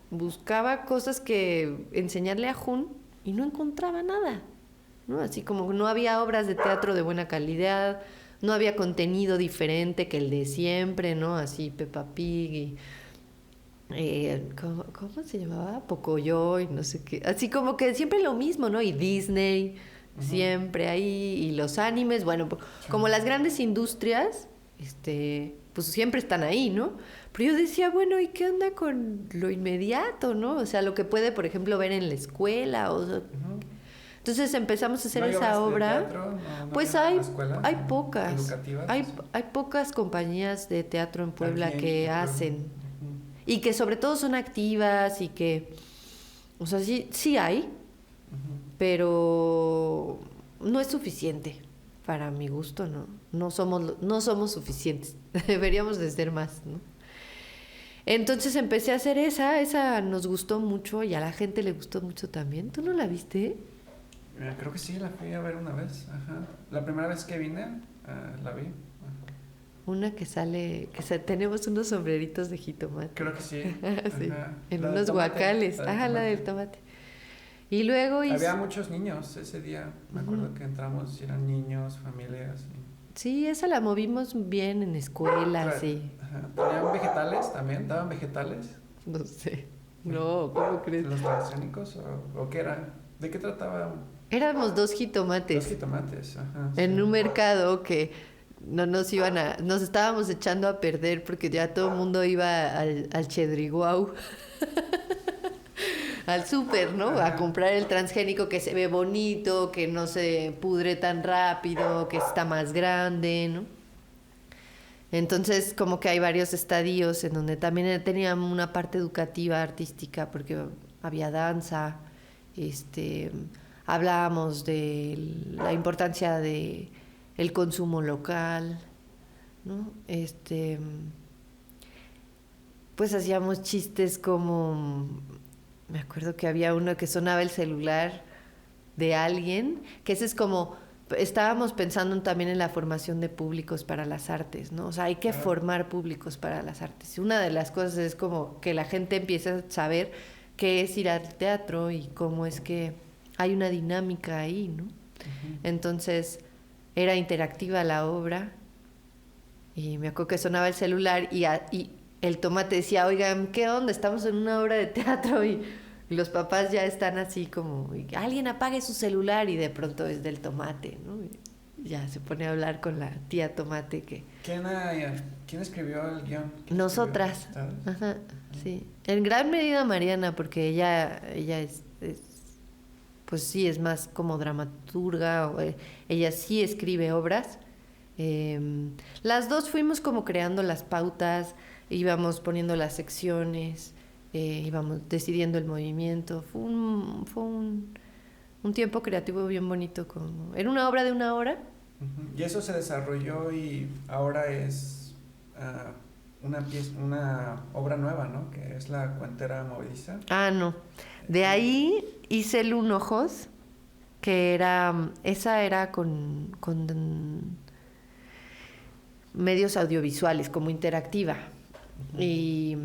buscaba cosas que enseñarle a Jun y no encontraba nada, ¿no? Así como no había obras de teatro de buena calidad, no había contenido diferente que el de siempre, ¿no? Así Peppa Pig y... ¿cómo se llamaba? Pocoyo y no sé qué. Así como que siempre lo mismo, ¿no? Y Disney, siempre ahí, y los animes, bueno, como las grandes industrias, pues siempre están ahí, ¿no? Pero yo decía, bueno, ¿y qué onda con lo inmediato, no? O sea, lo que puede, por ejemplo, ver en la escuela. Entonces empezamos a hacer ¿No hay esa obras de obra. teatro? ¿No Pues tienen hay, escuelas hay pocas. educativas? Hay pocas compañías de teatro en Puebla Aquí que en Puebla. hacen. Y que sobre todo son activas y que, o sea, sí hay, pero no es suficiente para mi gusto, ¿no? No somos suficientes. Deberíamos de ser más, ¿no? Entonces empecé a hacer esa nos gustó mucho y a la gente le gustó mucho también. ¿Tú no la viste? Creo que sí, la fui a ver una vez. Ajá. La primera vez que vine, la vi. Ajá. Una que tenemos unos sombreritos de jitomate. Creo que sí. Sí, Ajá. en La del unos tomate, guacales. la del Ajá, la tomate. del tomate. Y luego Había muchos niños ese día. Me acuerdo que entramos y eran niños, familias. Sí, esa la movimos bien en escuelas, sí. Ajá. ¿Tenían vegetales también? ¿Daban vegetales? No sé. No, ¿cómo crees? ¿Los transgénicos o qué era? ¿De qué trataba? Éramos dos Los jitomates jitomates, ajá. en Sí. un mercado que no nos estábamos echando a perder porque ya todo el mundo iba al Chedraui, al súper, ¿no? Ajá. A comprar el transgénico que se ve bonito, que no se pudre tan rápido, que está más grande, ¿no? Entonces, como que hay varios estadios en donde también tenían una parte educativa, artística, porque había danza, hablábamos de la importancia de el consumo local, ¿no? Pues hacíamos chistes como, me acuerdo que había uno que sonaba el celular de alguien, que ese es como, estábamos pensando también en la formación de públicos para las artes, ¿no? O sea, hay que formar públicos para las artes. Una de las cosas es como que la gente empiece a saber qué es ir al teatro y cómo es que hay una dinámica ahí, ¿no? Entonces, era interactiva la obra y me acuerdo que sonaba el celular y el tomate decía, oigan, ¿qué onda? Estamos en una obra de teatro y los papás ya están así como, alguien apague su celular y de pronto es del tomate, ¿no? Y ya se pone a hablar con la tía tomate que... ¿Quién escribió el guión? Nosotras. Ajá, sí. En gran medida Mariana, porque ella es pues sí, es más como dramaturga, ella sí escribe obras. Las dos fuimos como creando las pautas, íbamos poniendo las secciones, íbamos decidiendo el movimiento. Fue un tiempo creativo bien bonito. Era una obra de una hora. Y eso se desarrolló y ahora es una obra nueva, ¿no? Que es la Cuentera Movediza. Ah, no. De ahí hice el Un Ojos, que esa era con medios audiovisuales, como interactiva. Y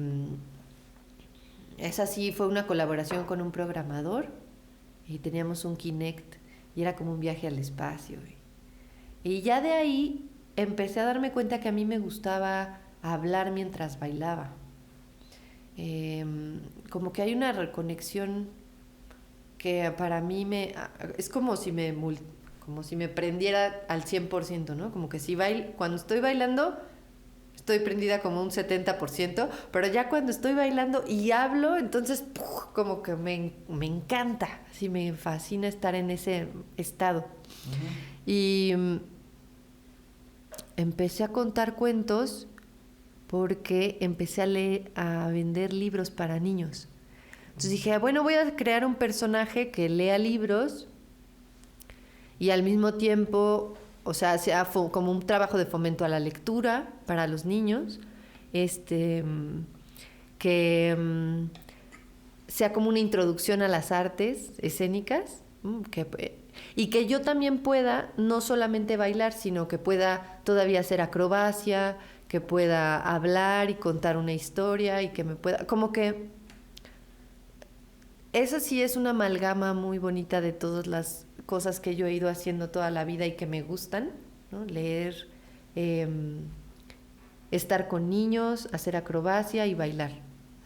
esa sí fue una colaboración con un programador y teníamos un Kinect y era como un viaje al espacio. Y ya de ahí empecé a darme cuenta que a mí me gustaba hablar mientras bailaba. como que hay una reconexión que para mí es como si como si me prendiera al 100%, ¿no? Como que si cuando estoy bailando, estoy prendida como un 70%, pero ya cuando estoy bailando y hablo, entonces ¡puf! Como que me encanta, así me fascina estar en ese estado. Uh-huh. Y empecé a contar cuentos porque empecé a vender libros para niños. Entonces dije, bueno, voy a crear un personaje que lea libros y al mismo tiempo, o sea como un trabajo de fomento a la lectura para los niños, que sea como una introducción a las artes escénicas, y que yo también pueda no solamente bailar, sino que pueda todavía hacer acrobacia, que pueda hablar y contar una historia y que me pueda, como que esa sí es una amalgama muy bonita de todas las cosas que yo he ido haciendo toda la vida y que me gustan, ¿no? Leer, estar con niños, hacer acrobacia y bailar.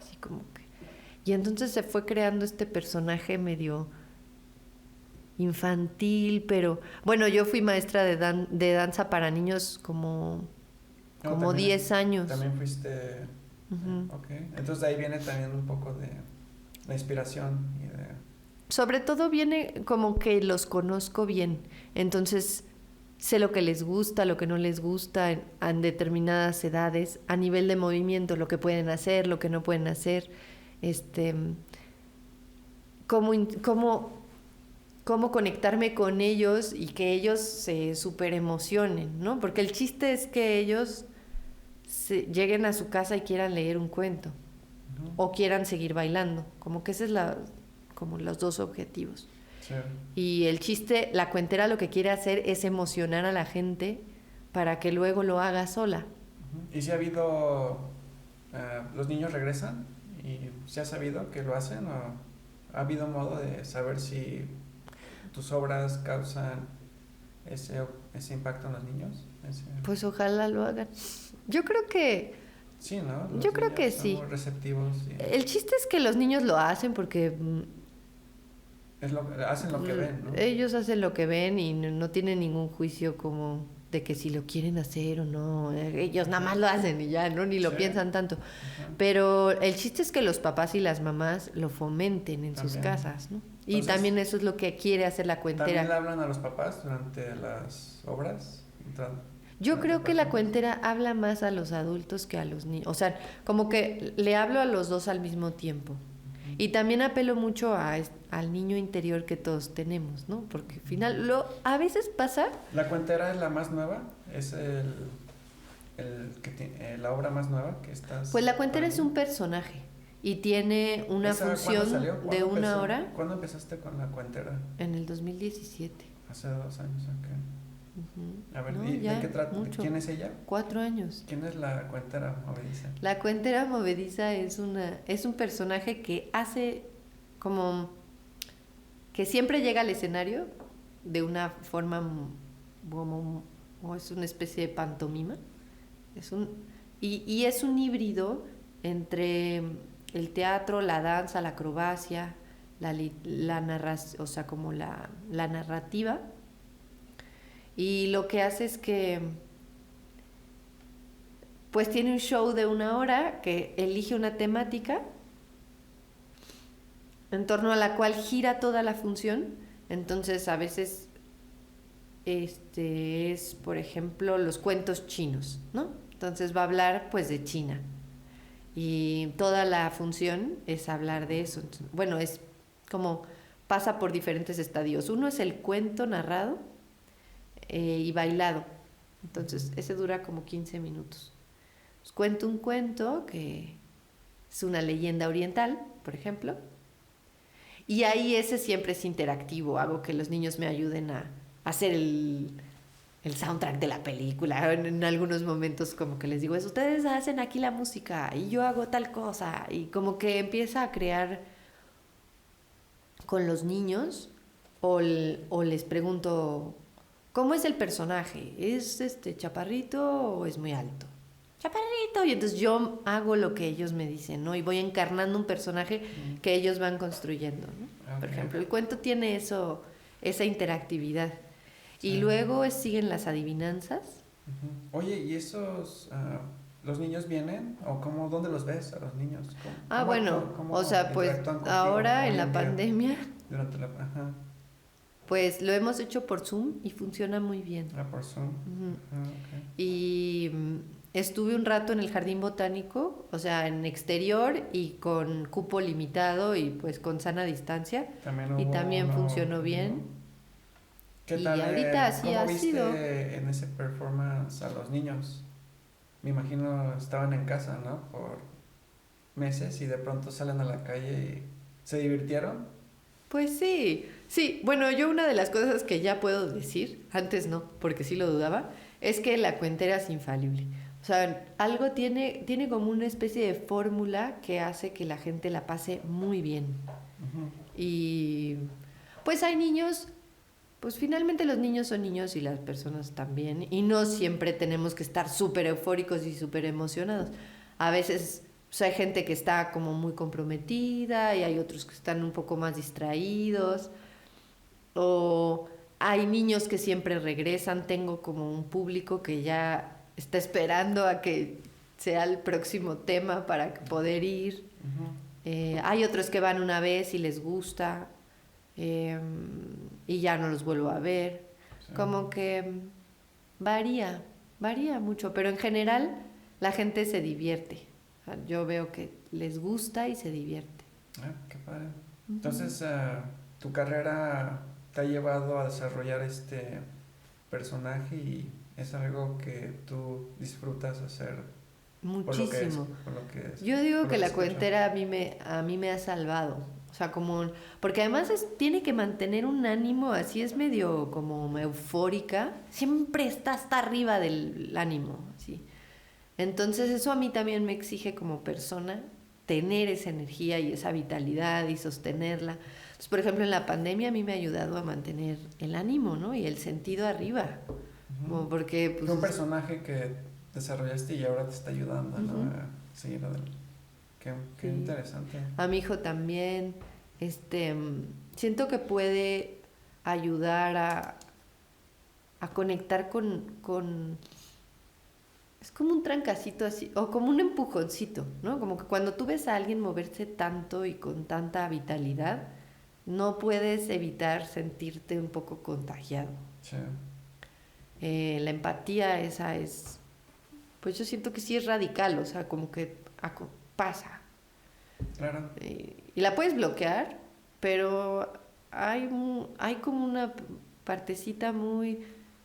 Así como que. Y entonces se fue creando este personaje medio infantil, pero bueno, yo fui maestra de danza para niños como 10 años. También fuiste... Uh-huh. Ok, entonces de ahí viene también un poco de la inspiración y de... Sobre todo viene como que los conozco bien, entonces sé lo que les gusta, lo que no les gusta en determinadas edades, a nivel de movimiento, lo que pueden hacer, lo que no pueden hacer, cómo conectarme con ellos y que ellos se súper emocionen, ¿no? Porque el chiste es que ellos lleguen a su casa y quieran leer un cuento, uh-huh, o quieran seguir bailando, como que ese es como los dos objetivos. Sí. Y el chiste, la cuentera lo que quiere hacer es emocionar a la gente para que luego lo haga sola. Uh-huh. ¿Y si ha habido, los niños regresan y se ha sabido que lo hacen, o ha habido modo de saber si tus obras causan ese impacto en los niños? Pues ojalá lo hagan. Yo creo que... Sí, ¿no? Yo creo que sí. Son muy receptivos. El chiste es que los niños lo hacen porque... hacen lo que ven, ¿no? Ellos hacen lo que ven y no tienen ningún juicio como de que si lo quieren hacer o no. Ellos nada más lo hacen y ya, ¿no? Ni lo piensan tanto. Uh-huh. Pero el chiste es que los papás y las mamás lo fomenten en sus casas, ¿no? Entonces, y también eso es lo que quiere hacer la cuentera. ¿También le hablan a los papás durante las obras? Yo creo que la cuentera habla más a los adultos que a los niños. O sea, como que le hablo a los dos al mismo tiempo. Uh-huh. Y también apelo mucho al niño interior que todos tenemos, ¿no? Porque al final, a veces pasa... ¿La cuentera es la más nueva? ¿Es la obra más nueva que estás...? Pues la cuentera es un personaje y tiene una función de una hora. ¿Cuándo empezaste con la cuentera? En el 2017. Hace 2 años, ok. Uh-huh. A ver, no, ¿de qué trata? ¿Quién es ella? 4 años. ¿Quién es la cuentera movediza? La cuentera movediza es un personaje que hace como que siempre llega al escenario de una forma como es una especie de pantomima. Y es un híbrido entre el teatro, la danza, la acrobacia, la narración, o sea, como la narrativa. Y lo que hace es que pues tiene un show de 1 hora que elige una temática en torno a la cual gira toda la función. Entonces a veces es, por ejemplo, los cuentos chinos, ¿no? Entonces va a hablar pues de China y toda la función es hablar de eso. Bueno, es como pasa por diferentes estadios. Uno es el cuento narrado y bailado. Entonces ese dura como 15 minutos. Pues cuento un cuento que es una leyenda oriental, por ejemplo, y ahí ese siempre es interactivo. Hago que los niños me ayuden a hacer el soundtrack de la película. En algunos momentos como que les digo, ustedes hacen aquí la música y yo hago tal cosa, y como que empieza a crear con los niños, o les pregunto, ¿cómo es el personaje? ¿Es chaparrito o es muy alto? chaparrito, y entonces yo hago lo que ellos me dicen, ¿no? Y voy encarnando un personaje que ellos van construyendo, ¿no? Por ejemplo, el cuento tiene eso, esa interactividad. Sí. Y luego siguen las adivinanzas. Oye, ¿y esos, los niños vienen? ¿O cómo, dónde los ves a los niños? Bueno, cómo o sea, pues interactúan contigo ahora en hoy la día? pandemia, Durante la... Ajá. pues lo hemos hecho por Zoom y funciona muy bien. Por Zoom. Ujú. Ok. Y estuve un rato en el jardín botánico, o sea, en exterior y con cupo limitado y pues con sana distancia. También Y hubo también uno... funcionó bien. ¿Qué Y tal? ahorita así ¿Cómo ha viste sido. en ese performance a los niños? Me imagino estaban en casa, ¿no? Por meses y de pronto salen a la calle y se divirtieron. Pues sí, sí. Bueno, yo una de las cosas que ya puedo decir, antes no, porque sí lo dudaba, es que la cuentera es infalible. O sea, algo tiene como una especie de fórmula que hace que la gente la pase muy bien. Ujú. Y pues hay niños, pues finalmente los niños son niños y las personas también. Y no siempre tenemos que estar súper eufóricos y súper emocionados. A veces pues, hay gente que está como muy comprometida y hay otros que están un poco más distraídos. O hay niños que siempre regresan. Tengo como un público que ya está esperando a que sea el próximo tema para poder ir. Ujú. Hay otros que van una vez y les gusta y ya no los vuelvo a ver. Sí. Como que varía mucho, pero en general la gente se divierte. O sea, yo veo que les gusta y se divierte. Qué padre. Entonces, tu carrera te ha llevado a desarrollar este personaje y es algo que tú disfrutas hacer Muchísimo. por lo que es, Yo digo por lo que la escucho. cuentera a mí me ha salvado. O sea, porque además tiene que mantener un ánimo, así es medio como eufórica. Siempre está hasta arriba del ánimo, así. Entonces eso a mí también me exige como persona tener esa energía y esa vitalidad y sostenerla. Entonces, por ejemplo, en la pandemia a mí me ha ayudado a mantener el ánimo, ¿no? Y el sentido arriba. Como porque, pues, Fue un personaje que desarrollaste y ahora te está ayudando, ¿no? Ujú. A seguir adelante. Qué sí. interesante. A mi hijo también, siento que puede ayudar a conectar es como un trancacito así, o como un empujoncito, ¿no? Como que cuando tú ves a alguien moverse tanto y con tanta vitalidad, no puedes evitar sentirte un poco contagiado. Sí. La empatía esa es, pues yo siento que sí es radical, o sea, como que pasa. Claro. Y la puedes bloquear, pero hay como una partecita muy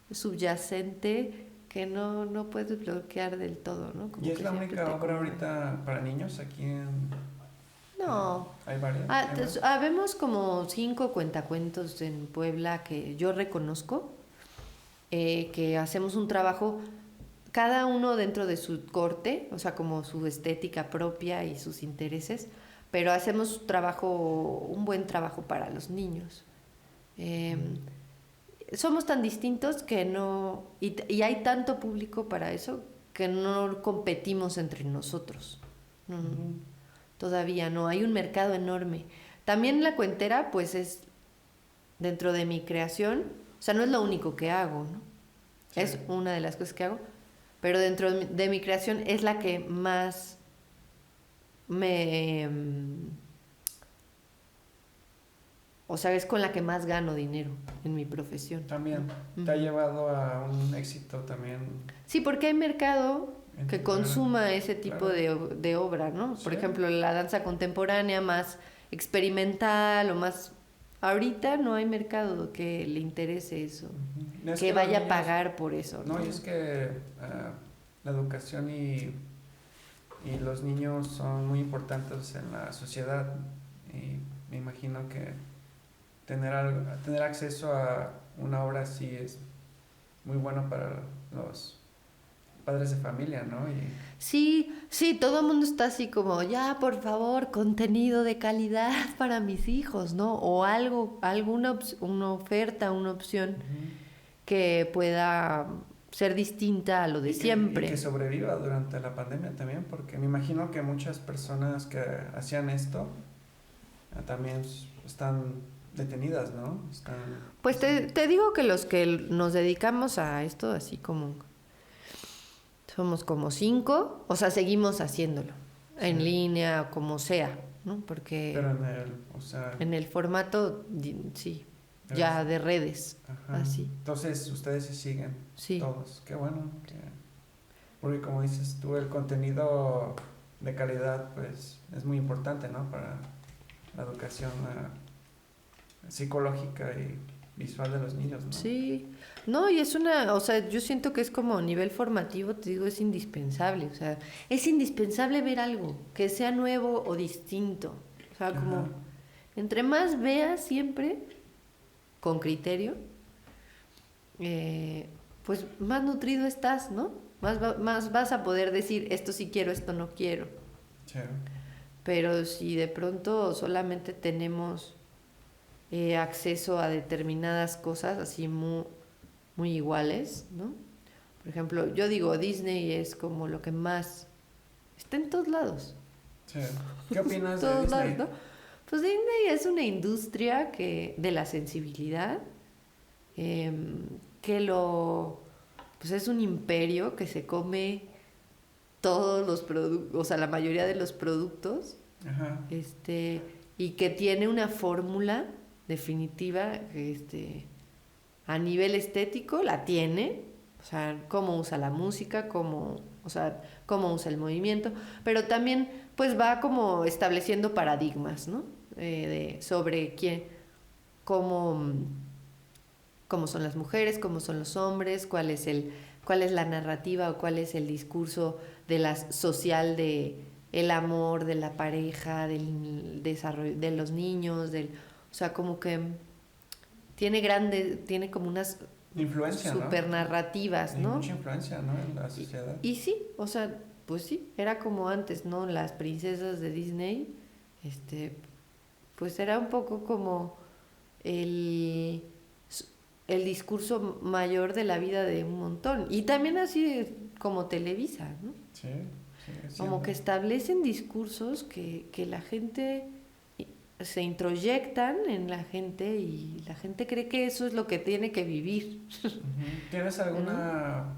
subyacente que no puedes bloquear del todo, ¿no? Como ¿Y es que la siempre única te obra conmueve. ahorita para niños aquí No. hay varias? ¿Hay más? Habemos como 5 cuentacuentos en Puebla que yo reconozco, que hacemos un trabajo, cada uno dentro de su corte, o sea, como su estética propia y sus intereses, pero hacemos un buen trabajo para los niños. Somos tan distintos que no, y hay tanto público para eso que no competimos entre nosotros. No, Ujú. todavía no, hay un mercado enorme. También la cuentera, pues es dentro de mi creación, o sea, no es lo único que hago, ¿no? Sí. Es una de las cosas que hago, pero dentro de mi creación es la que más me... O sea, es con la que más gano dinero en mi profesión. También Ujú. te ha llevado a un éxito también Sí, porque hay mercado en que tu consuma ese tipo claro. de obra, ¿no? Por Sí. ejemplo, la danza contemporánea más experimental o más... Ahorita no hay mercado que le interese eso, Ujú. Es que que los vaya a niños, pagar por eso, ¿no? no, y es que la educación y los niños son muy importantes en la sociedad y me imagino que tener acceso a una obra así es muy bueno para los padres de familia, ¿no? Sí, sí, todo el mundo está así como, ya, por favor, contenido de calidad para mis hijos, ¿no? O algo, una oferta, una opción Ujú. que pueda ser distinta a lo de siempre. Y que sobreviva durante la pandemia también, porque me imagino que muchas personas que hacían esto también están detenidas, ¿no? Pues te digo que los que nos dedicamos a esto, así como somos como 5, o sea, seguimos haciéndolo en línea, como sea, ¿no? Porque pero en el formato, sí, ya de redes, así. Entonces ustedes se siguen todos, qué bueno. Porque como dices tú, el contenido de calidad pues es muy importante, ¿no? Para la educación psicológica y visual de los niños, ¿no? Sí, no, y o sea, yo siento que es como a nivel formativo, te digo, es indispensable, o sea, es indispensable ver algo que sea nuevo o distinto, o sea, como entre más veas siempre con criterio, pues más nutrido estás, ¿no? Más vas a poder decir, esto sí quiero, esto no quiero. Sí. Pero si de pronto solamente tenemos acceso a determinadas cosas así muy, muy iguales, ¿no? Por ejemplo, yo digo, Disney es como lo que más está en todos lados. Sí. ¿Qué opinas de Disney? Lados, ¿no? Pues Disney es una industria de la sensibilidad, pues es un imperio que se come todos los productos, o sea, la mayoría de los productos, y que tiene una fórmula definitiva, a nivel estético la tiene, o sea, cómo usa la música, cómo usa el movimiento, pero también pues va como estableciendo paradigmas, ¿no? Sobre cómo son las mujeres, cómo son los hombres, cuál es la narrativa o cuál es el discurso social de el amor, de la pareja, del desarrollo de los niños, o sea, como que tiene como unas influencia, super narrativas, ¿no? Mucha influencia, ¿no? En la sociedad. Y sí, o sea, pues sí, era como antes, ¿no? Las princesas de Disney, pues era un poco como el discurso mayor de la vida de un montón. Y también así como Televisa, ¿no? Sí, como que establecen discursos que la gente se introyectan en la gente y la gente cree que eso es lo que tiene que vivir. ¿Tienes alguna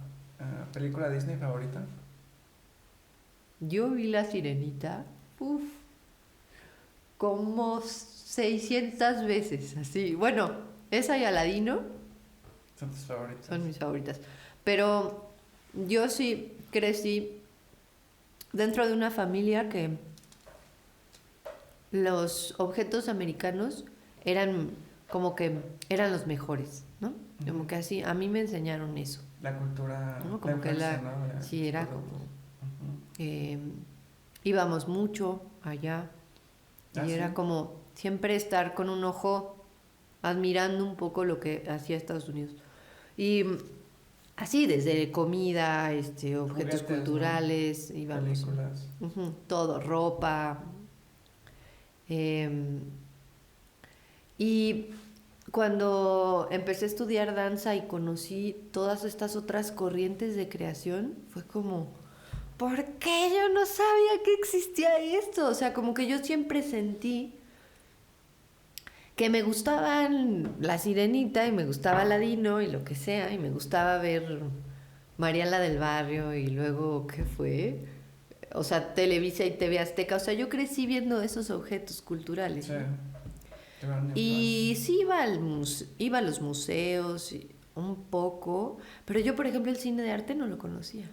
película Disney favorita? Yo vi La Sirenita, como 600 veces, así. Bueno, esa y Aladino son tus favoritas. Son mis favoritas. Pero yo sí crecí dentro de una familia que los objetos americanos eran como que eran los mejores, ¿no? Como que así, a mí me enseñaron eso. La cultura, ¿no? Como que ¿no? Sí, era como... íbamos mucho allá y era como siempre estar con un ojo admirando un poco lo que hacía Estados Unidos. Y así, desde comida, objetos juguetes, culturales, ¿no? íbamos. Películas. Todo, ropa. Y cuando empecé a estudiar danza y conocí todas estas otras corrientes de creación, fue como, ¿por qué yo no sabía que existía esto? O sea, como que yo siempre sentí que me gustaban La Sirenita y me gustaba Aladino y lo que sea, y me gustaba ver María la del Barrio y luego, ¿qué fue? O sea, Televisa y TV Azteca. O sea, yo crecí viendo esos objetos culturales. Sí. ¿No? Y sí iba a los museos un poco, pero yo, por ejemplo, el cine de arte no lo conocía.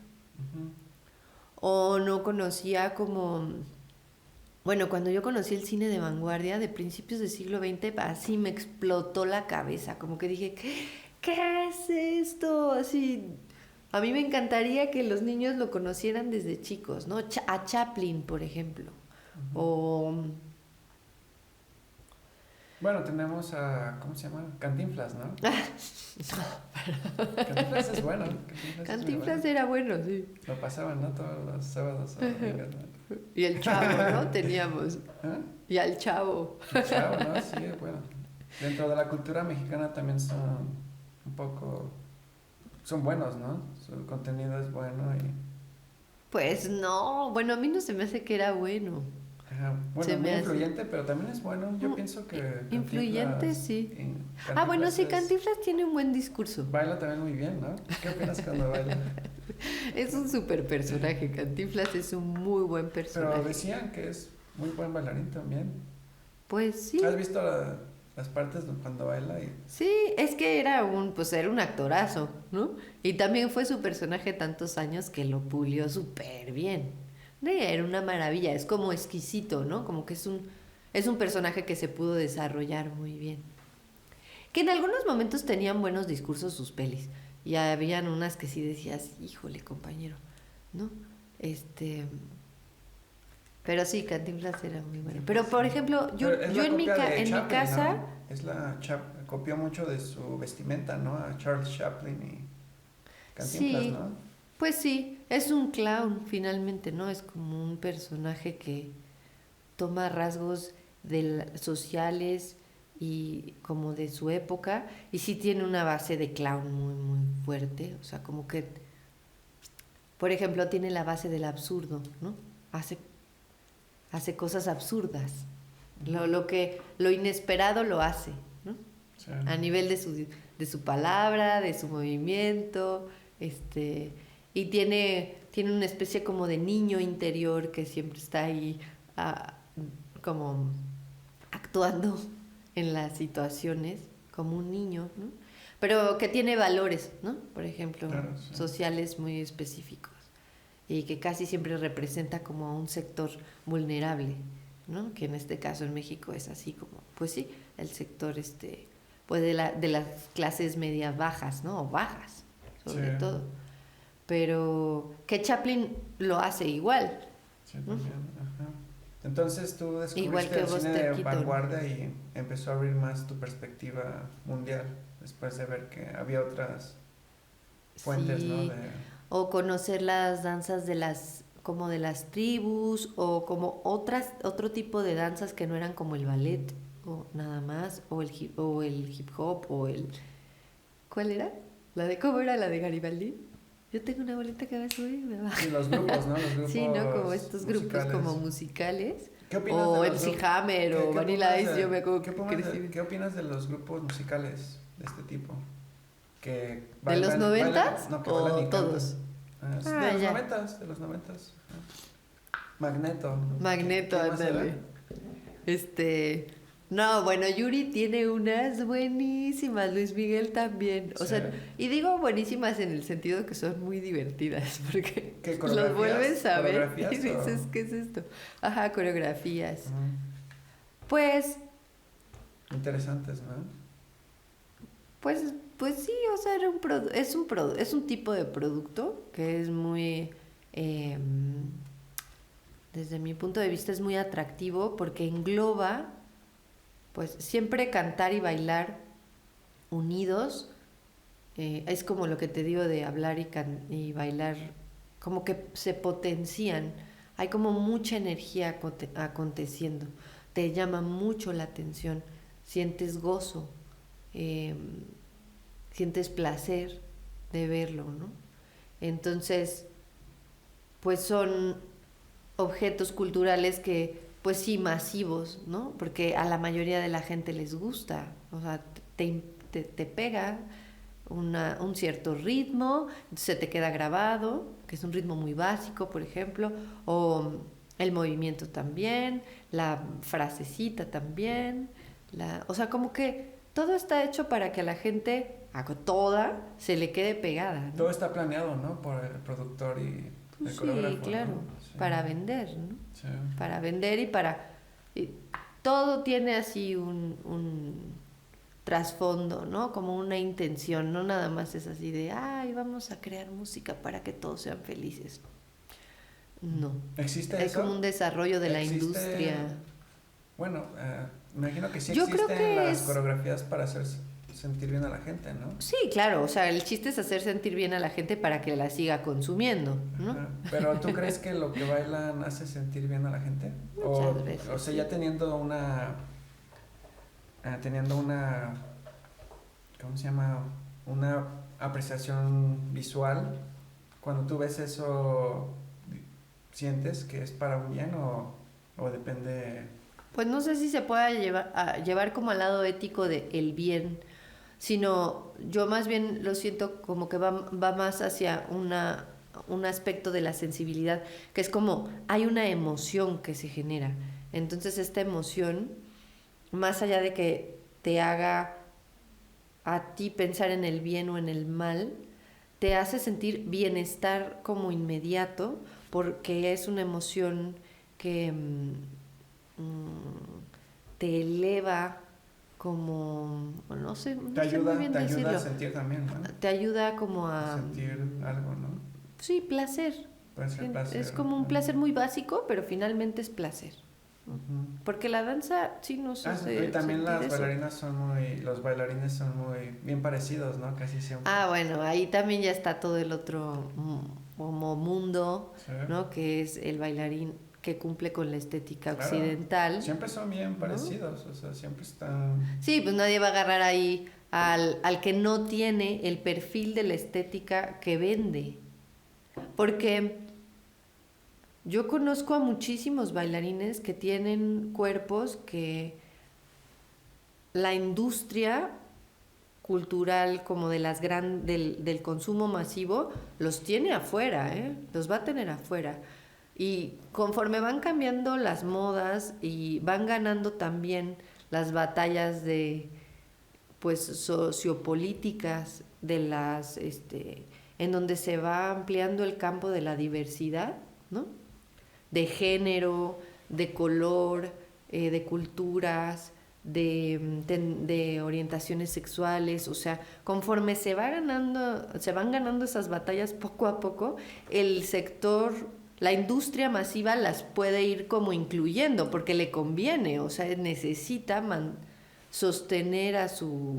O no conocía como... Bueno, cuando yo conocí el cine de vanguardia de principios del siglo XX, así me explotó la cabeza, como que dije, ¿qué es esto? Así, a mí me encantaría que los niños lo conocieran desde chicos, ¿no? A Chaplin, por ejemplo. O... Bueno, tenemos a, ¿cómo se llama? Cantinflas, ¿no? Cantinflas es bueno. Cantinflas era bueno, sí. Lo pasaban, ¿no? Todos los sábados o domingos, ¿no? Y el Chavo, ¿no? Teníamos. Y al Chavo. El Chavo, ¿no? Sí, bueno. Dentro de la cultura mexicana también son un poco son buenos, ¿no? Su contenido es bueno y... Pues no, bueno, a mí no se me hace que era bueno. Ajá. Bueno, Se es muy me hace... influyente, pero también es bueno. Yo pienso que Influyente, Cantinflas, sí. Ah, bueno, Cantinflas sí, Cantinflas tiene un buen discurso. baila también muy bien, ¿no? ¿Qué opinas cuando baila? Es un súper personaje, Cantinflas es un muy buen Pero personaje. decían que es muy buen bailarín también. Pues sí, ¿Has visto las partes cuando baila? Y... sí, es que pues era un actorazo, ¿no? Y también fue su personaje tantos años que lo pulió súper bien. Era una maravilla, es como exquisito, ¿no? Como que es un personaje que se pudo desarrollar muy bien. Que en algunos momentos tenían buenos discursos sus pelis. Y habían unas que sí decías, híjole, compañero, ¿no? Este, pero sí, Cantinflas era muy bueno. Pero por ejemplo, Pero es yo la en copia de en mi Chaplin, casa, ¿no? Copió mucho de su vestimenta, ¿no? A Charles Chaplin y Cantinflas, sí, ¿no? pues sí, es un clown finalmente, ¿no? Es como un personaje que toma rasgos sociales y como de su época y sí tiene una base de clown muy, muy fuerte. O sea, como que, por ejemplo, tiene la base del absurdo, ¿no? Hace, hace cosas absurdas. Lo inesperado lo hace, ¿no? Sí. A nivel de su palabra, de su movimiento, este, y tiene una especie como de niño interior que siempre está ahí ah, como actuando en las situaciones como un niño, ¿no? Pero que tiene valores, ¿no? Por ejemplo, Claro, sí. sociales muy específicos y que casi siempre representa como a un sector vulnerable, ¿no? Que en este caso en México es así como, pues sí, el sector pues de las clases medias bajas, ¿no? O bajas, Sí, sobre todo. Pero que Chaplin lo hace igual, sí, ¿no? también. Ajá. Entonces tú Igual descubriste que el cine de Buster Keaton. vanguardia y empezó a abrir más tu perspectiva mundial después de ver que había otras fuentes, ¿no? Sí, o conocer las danzas como de las tribus, o como otro tipo de danzas que no eran como el ballet, o nada más, o el hip hop, ¿cuál era? ¿Cómo era la de Garibaldi? Yo tengo una bolita que va a subir y me va. Sí, los grupos, ¿no? Los Sí, ¿no? Como grupos estos grupos como musicales. musicales, ¿Qué opinas de o los MC grupos? Hammer, o ¿Qué Vanilla opinas Ice, yo me acuerdo qué que opinas crecí. qué opinas de los grupos musicales de este tipo? Que ¿De los noventas no, que bailan o y cantan. todos? Es Ah, ya. de los noventas. Magneto. Magneto, ¿Quién más era? ándale. No, bueno, Yuri tiene unas buenísimas, Luis Miguel también. O Sí. sea, y digo buenísimas en el sentido que son muy divertidas, porque ¿Qué, los vuelves a ver coreografías y dices, o...? ¿qué es esto? Ajá, coreografías. Ujú. Pues, Interesantes, ¿no? pues sí, o sea, es un tipo de producto que es muy, desde mi punto de vista, es muy atractivo porque engloba, pues siempre cantar y bailar unidos, es como lo que te digo de hablar y bailar, como que se potencian, hay como mucha energía aconteciendo, te llama mucho la atención, sientes gozo, eh, sientes placer de verlo, ¿no? Entonces, pues son objetos culturales que, pues sí, masivos, ¿no? Porque a la mayoría de la gente les gusta, o sea, te pega un cierto ritmo, se te queda grabado, que es un ritmo muy básico, por ejemplo, o el movimiento también, la frasecita también, o sea, como que todo está hecho para que a la gente, a toda, se le quede pegada, ¿no? Todo está planeado, ¿no? Por el productor y Pues el sí, coreógrafo, claro, ¿no? Sí. para vender, ¿no? Sí. Para vender y todo tiene así un trasfondo, ¿no? Como una intención, no nada más es así de, ay, vamos a crear música para que todos sean felices. No, ¿Existe hay como eso? un desarrollo de la Existe... industria. Bueno, me imagino que sí Yo creo existen que las coreografías para hacer sentir bien a la gente, ¿no? sí, claro, o sea, el chiste es hacer sentir bien a la gente para que la siga consumiendo, ¿no? Ajá. Pero ¿tú crees que lo que bailan hace sentir bien a la gente? Muchas veces. O sea, Sí. ya teniendo una, ¿cómo se llama? Una apreciación visual. Cuando tú ves eso, ¿sientes que es para un bien o depende? Pues no sé si se pueda llevar como al lado ético de el bien, sino yo más bien lo siento como que va más hacia un aspecto de la sensibilidad, que es como hay una emoción que se genera. Entonces esta emoción, más allá de que te haga a ti pensar en el bien o en el mal, te hace sentir bienestar como inmediato, porque es una emoción que te eleva como, no sé, no sé muy bien Te ayuda a decirlo, sentir también, ¿no? te ayuda como A a, sentir algo, ¿no? sí, placer. Puede ser placer. Es como un placer muy básico, pero finalmente es placer. Ujú. Porque la danza, sí, no sé Y también las eso. bailarinas los bailarines son muy bien parecidos, ¿no? Casi siempre. Ah, bueno, ahí también ya está todo el otro como mundo, Sí, ¿no? Que es el bailarín que cumple con la estética claro. occidental, Siempre son bien ¿no? parecidos, o sea, siempre están... Sí, pues nadie va a agarrar ahí al que no tiene el perfil de la estética que vende. Porque yo conozco a muchísimos bailarines que tienen cuerpos que la industria cultural como de del consumo masivo los tiene afuera, ¿eh? Los va a tener afuera. Y conforme van cambiando las modas y van ganando también las batallas de pues sociopolíticas de en donde se va ampliando el campo de la diversidad, ¿no? De género, de color, de culturas, de orientaciones sexuales, o sea, conforme se van ganando esas batallas poco a poco, el sector, la industria masiva las puede ir como incluyendo, porque le conviene, o sea, necesita sostener a su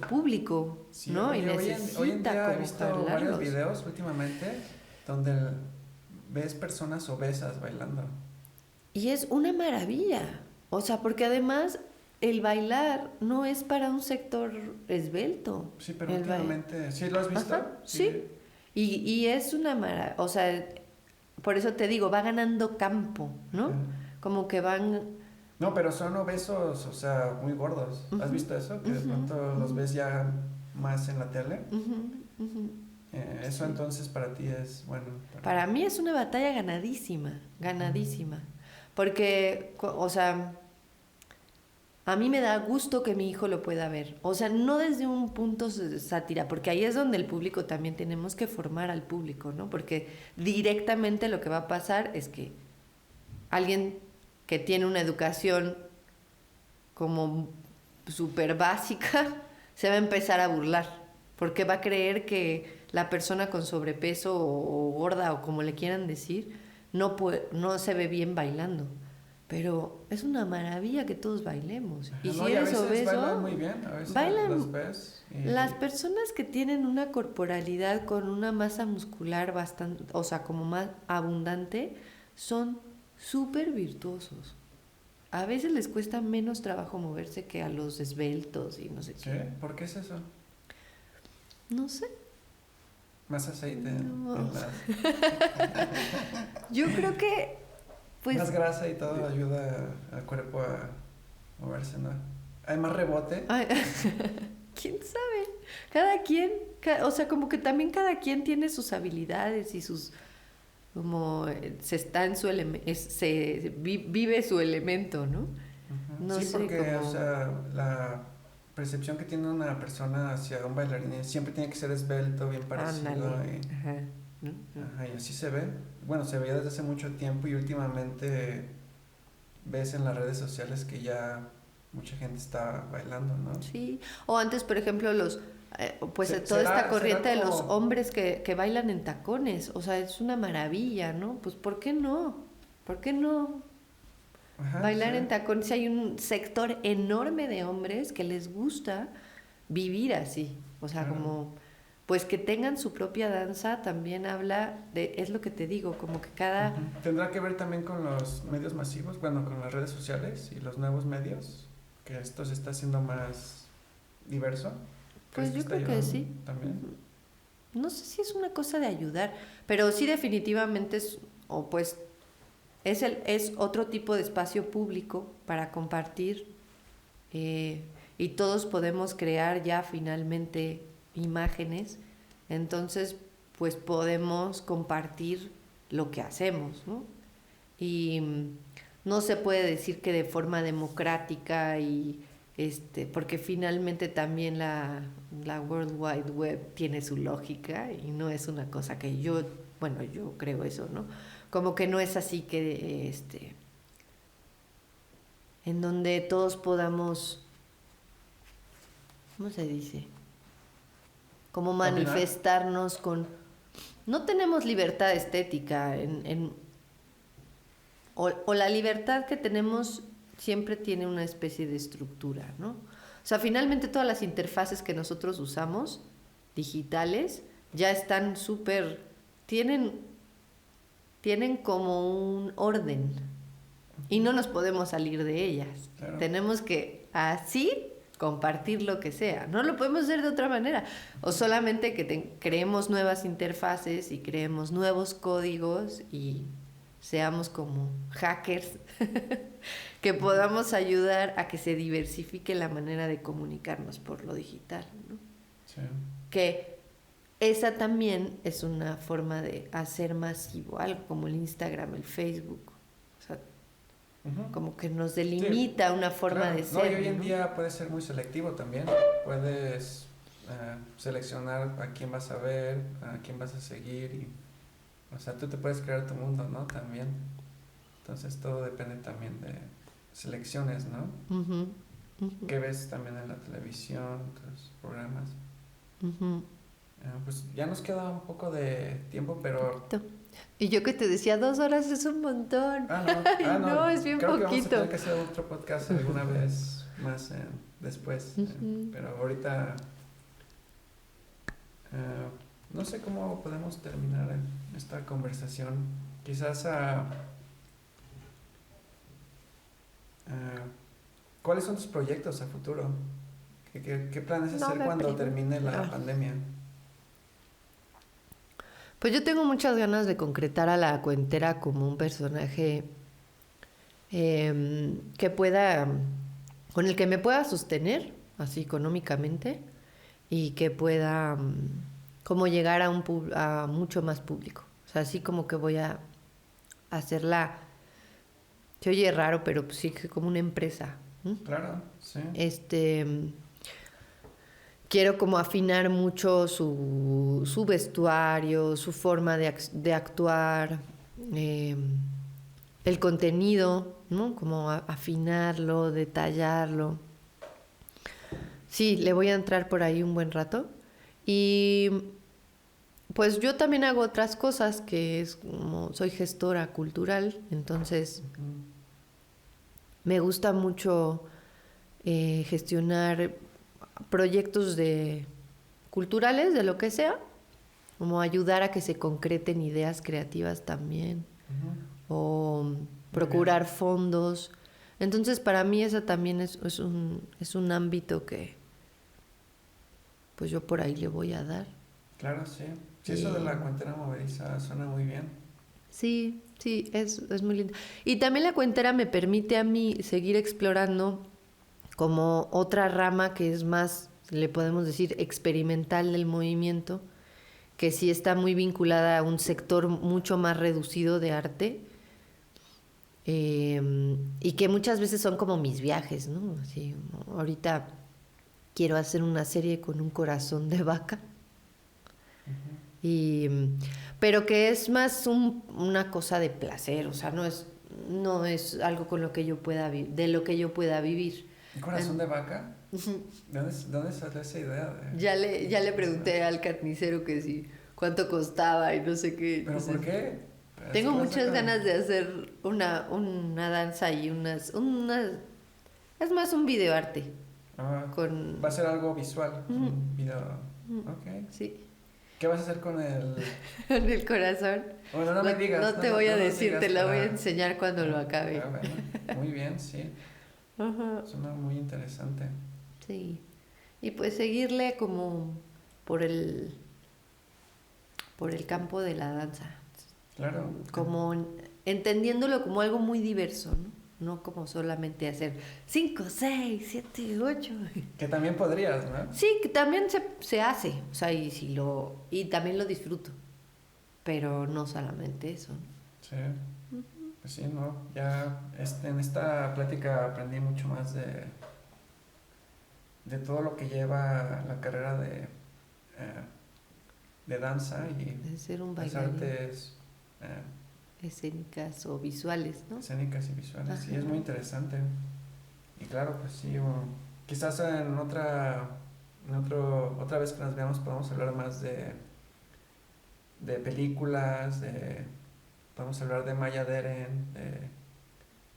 público, Sí, ¿no? Y oye, hoy en necesita día he como visto varios jalarlos. videos últimamente donde ves personas obesas bailando. Y es una maravilla. O sea, porque además el bailar no es para un sector esbelto. Sí, pero El baile. últimamente, ¿sí lo has visto? Ajá, sí. Y es una maravilla. O sea, por eso te digo, va ganando campo, ¿no? Ajá. Como que van. No, pero son obesos, o sea, muy gordos. ¿Has Ujú, visto eso? Que de ujú, pronto los ujú, ves ya más en la tele. ujú, ujú. Eso Sí. entonces para ti es bueno. Para mí es una batalla ganadísima, ganadísima. Porque, o sea, a mí me da gusto que mi hijo lo pueda ver. O sea, no desde un punto de sátira, porque ahí es donde el público también tenemos que formar al público, ¿no? Porque directamente lo que va a pasar es que alguien que tiene una educación como súper básica se va a empezar a burlar, porque va a creer que la persona con sobrepeso o gorda o como le quieran decir no se ve bien bailando. Pero es una maravilla que todos bailemos. Ajá, Y no, si y a eres veces bailan obeso, muy bien, a veces los bailan. ves Las personas que tienen una corporalidad con una masa muscular bastante, o sea, como más abundante, son súper virtuosos. A veces les cuesta menos trabajo moverse que a los esbeltos y no sé ¿Sí? qué. ¿Por qué es eso? No sé. Más aceite No. en las... Yo creo que, pues, Más grasa y todo ayuda al cuerpo a moverse, ¿no? Hay más rebote. ay, quién sabe. Cada quien, o sea, como que también cada quien tiene sus habilidades y sus, como se está en su elemento, vive su elemento, ¿no? Ujú. No Sí, sé porque, o cómo. sea, la percepción que tiene una persona hacia un bailarín siempre tiene que ser esbelto, bien parecido. Ándale. Ajá. ¿No? Ajá, y así se ve. Bueno, se veía desde hace mucho tiempo y últimamente ves en las redes sociales que ya mucha gente está bailando, ¿no? Sí. O antes, por ejemplo, pues toda esta Será corriente de los como... hombres que bailan en tacones. O sea, es una maravilla, ¿no? Pues, ¿por qué no? ¿Por qué no? Ajá, sí. Bailar en tacones, hay un sector enorme de hombres que les gusta vivir así, o sea, Claro. como pues que tengan su propia danza también habla de, es lo que te digo, como que cada, Ujú. Tendrá que ver también con los medios masivos, bueno, con las redes sociales y los nuevos medios, que esto se está haciendo más diverso? Pues ¿Crees yo está creo que ayudando sí. también? No sé si es una cosa de ayudar, pero sí definitivamente es, o pues es otro tipo de espacio público para compartir, y todos podemos crear ya finalmente imágenes, entonces pues podemos compartir lo que hacemos, ¿no? Y no se puede decir que de forma democrática y porque finalmente también la World Wide Web tiene su lógica y no es una cosa que yo creo eso, ¿no? Como que no es así que en donde todos podamos, ¿cómo se dice? Como ¿Opinar? manifestarnos no tenemos libertad estética o la libertad que tenemos siempre tiene una especie de estructura, ¿no? O sea, finalmente todas las interfaces que nosotros usamos, digitales, ya están tienen, tienen como un orden y no nos podemos salir de ellas. Claro. Tenemos que así compartir lo que sea. No lo podemos hacer de otra manera. O solamente que creemos nuevas interfaces y creemos nuevos códigos y seamos como hackers que podamos ayudar a que se diversifique la manera de comunicarnos por lo digital, ¿no? Sí. Que esa también es una forma de hacer masivo algo como el Instagram, el Facebook. O sea, como que nos delimita una forma Claro. de No, y ser, hoy en ¿no? día puedes ser muy selectivo también. Puedes seleccionar a quién vas a ver, a quién vas a seguir. O sea, tú te puedes crear tu mundo, ¿no? También. Entonces todo depende también de selecciones, ¿no? Ujú, ujú, ¿Qué ves también en la televisión, tus programas? ujú. Pues ya nos queda un poco de tiempo, pero... Poquito. Y yo que te decía 2 horas es un montón. Ay, No, no, es bien creo que vamos a poquito. tener que hacer otro podcast alguna vez más después. Ujú. Pero ahorita no sé cómo podemos terminar esta conversación. Quizás ¿cuáles son tus proyectos a futuro? ¿Qué planes No hacer me cuando preguntes. termine la pandemia? Pues yo tengo muchas ganas de concretar a la cuentera como un personaje que con el que me pueda sostener, así económicamente, y que pueda como llegar a mucho más público. O sea, así como que voy a hacerla, se oye raro, pero pues sí que como una empresa. Claro, sí. Quiero como afinar mucho su vestuario, su forma de actuar, eh, el contenido, ¿no? Como afinarlo, detallarlo. Sí, le voy a entrar por ahí un buen rato. Y pues yo también hago otras cosas, que es como soy gestora cultural, entonces me gusta mucho gestionar proyectos culturales, de lo que sea, como ayudar a que se concreten ideas creativas también, o procurar fondos. Entonces, para mí esa también es un ámbito que pues yo por ahí le voy a dar. Claro, sí. Sí, eso de la cuentera movediza suena muy bien. Sí, sí, es muy lindo. Y también la cuentera me permite a mí seguir explorando como otra rama que es más, le podemos decir, experimental del movimiento, que sí está muy vinculada a un sector mucho más reducido de arte, y que muchas veces son como mis viajes, ¿no? Así, ahorita quiero hacer una serie con un corazón de vaca, pero que es más una cosa de placer, o sea, no es algo con lo que yo pueda de lo que yo pueda vivir. ¿Un corazón de vaca? ¿Dónde salió esa idea? Ya le pregunté al carnicero que sí, cuánto costaba y no sé qué. ¿Pero por qué? Tengo muchas ganas de hacer una danza y es más un videoarte. Va a ser algo visual, un video. Ok. Sí. ¿Qué vas a hacer con el...? Con el corazón. Bueno, no me digas. No te voy a decir, te lo voy a para... enseñar cuando lo acabe. Bueno, muy bien, sí. Ajá. Suena muy interesante. Sí. Y pues seguirle como por el, por el campo de la danza. Claro. Como entendiéndolo como algo muy diverso, ¿no? No como solamente hacer 5, 6, 7, 8. Que también podrías, ¿no? Sí, que también se hace, o sea, y también lo disfruto, pero no solamente eso, ¿no? Sí. Pues sí, no. Ya en esta plática aprendí mucho más de todo lo que lleva la carrera de danza y De ser un las bailarín, artes escénicas o visuales, ¿no? escénicas y visuales. Sí, Ajá. es muy interesante. Y claro, pues sí, quizás otra vez que nos veamos podamos hablar más de películas, podemos hablar de Maya Deren, de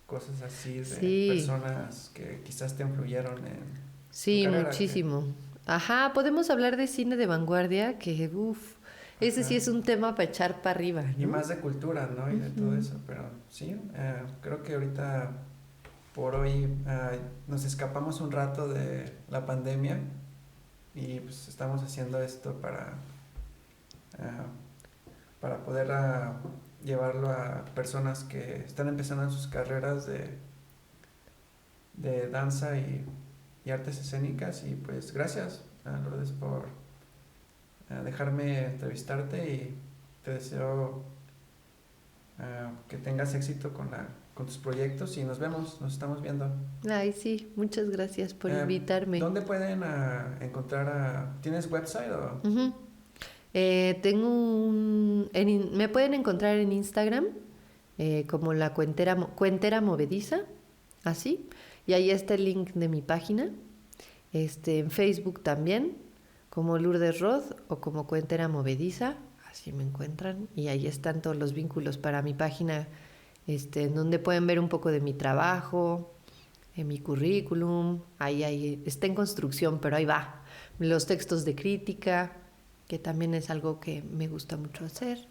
cosas así, de Sí, personas que quizás te influyeron en tu sí, carrera. muchísimo. Ajá, podemos hablar de cine de vanguardia, que uff, ese Ajá. sí es un tema para echar para arriba, Y ¿no? más de cultura, ¿no? Y de todo Ujú. eso. Pero sí, creo que ahorita, por hoy, nos escapamos un rato de la pandemia y pues estamos haciendo esto ah, para poder llevarlo a personas que están empezando en sus carreras de danza y artes escénicas. Y pues gracias, Lourdes, por dejarme entrevistarte y te deseo que tengas éxito con tus proyectos y nos estamos viendo. Ay, sí, muchas gracias por invitarme. ¿Dónde pueden encontrar ¿Tienes website o...? Ujú. Tengo me pueden encontrar en Instagram como la cuentera movediza, así, y ahí está el link de mi página. En Facebook también, como Lourdes Roth o como Cuentera Movediza, así me encuentran. Y ahí están todos los vínculos para mi página, en donde pueden ver un poco de mi trabajo, en mi currículum. Ahí está en construcción, pero ahí va. Los textos de crítica, que también es algo que me gusta mucho hacer.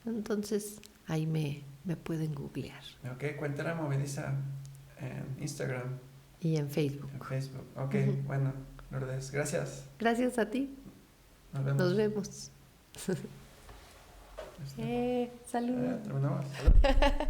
Entonces, ahí me pueden googlear. Ok, Cuentera Movediza en Instagram, Y en en Facebook. Facebook. Ok, Ujú. bueno, Lourdes, gracias. Gracias a ti. Nos vemos. Nos vemos. Este, Salud. terminamos. Salud.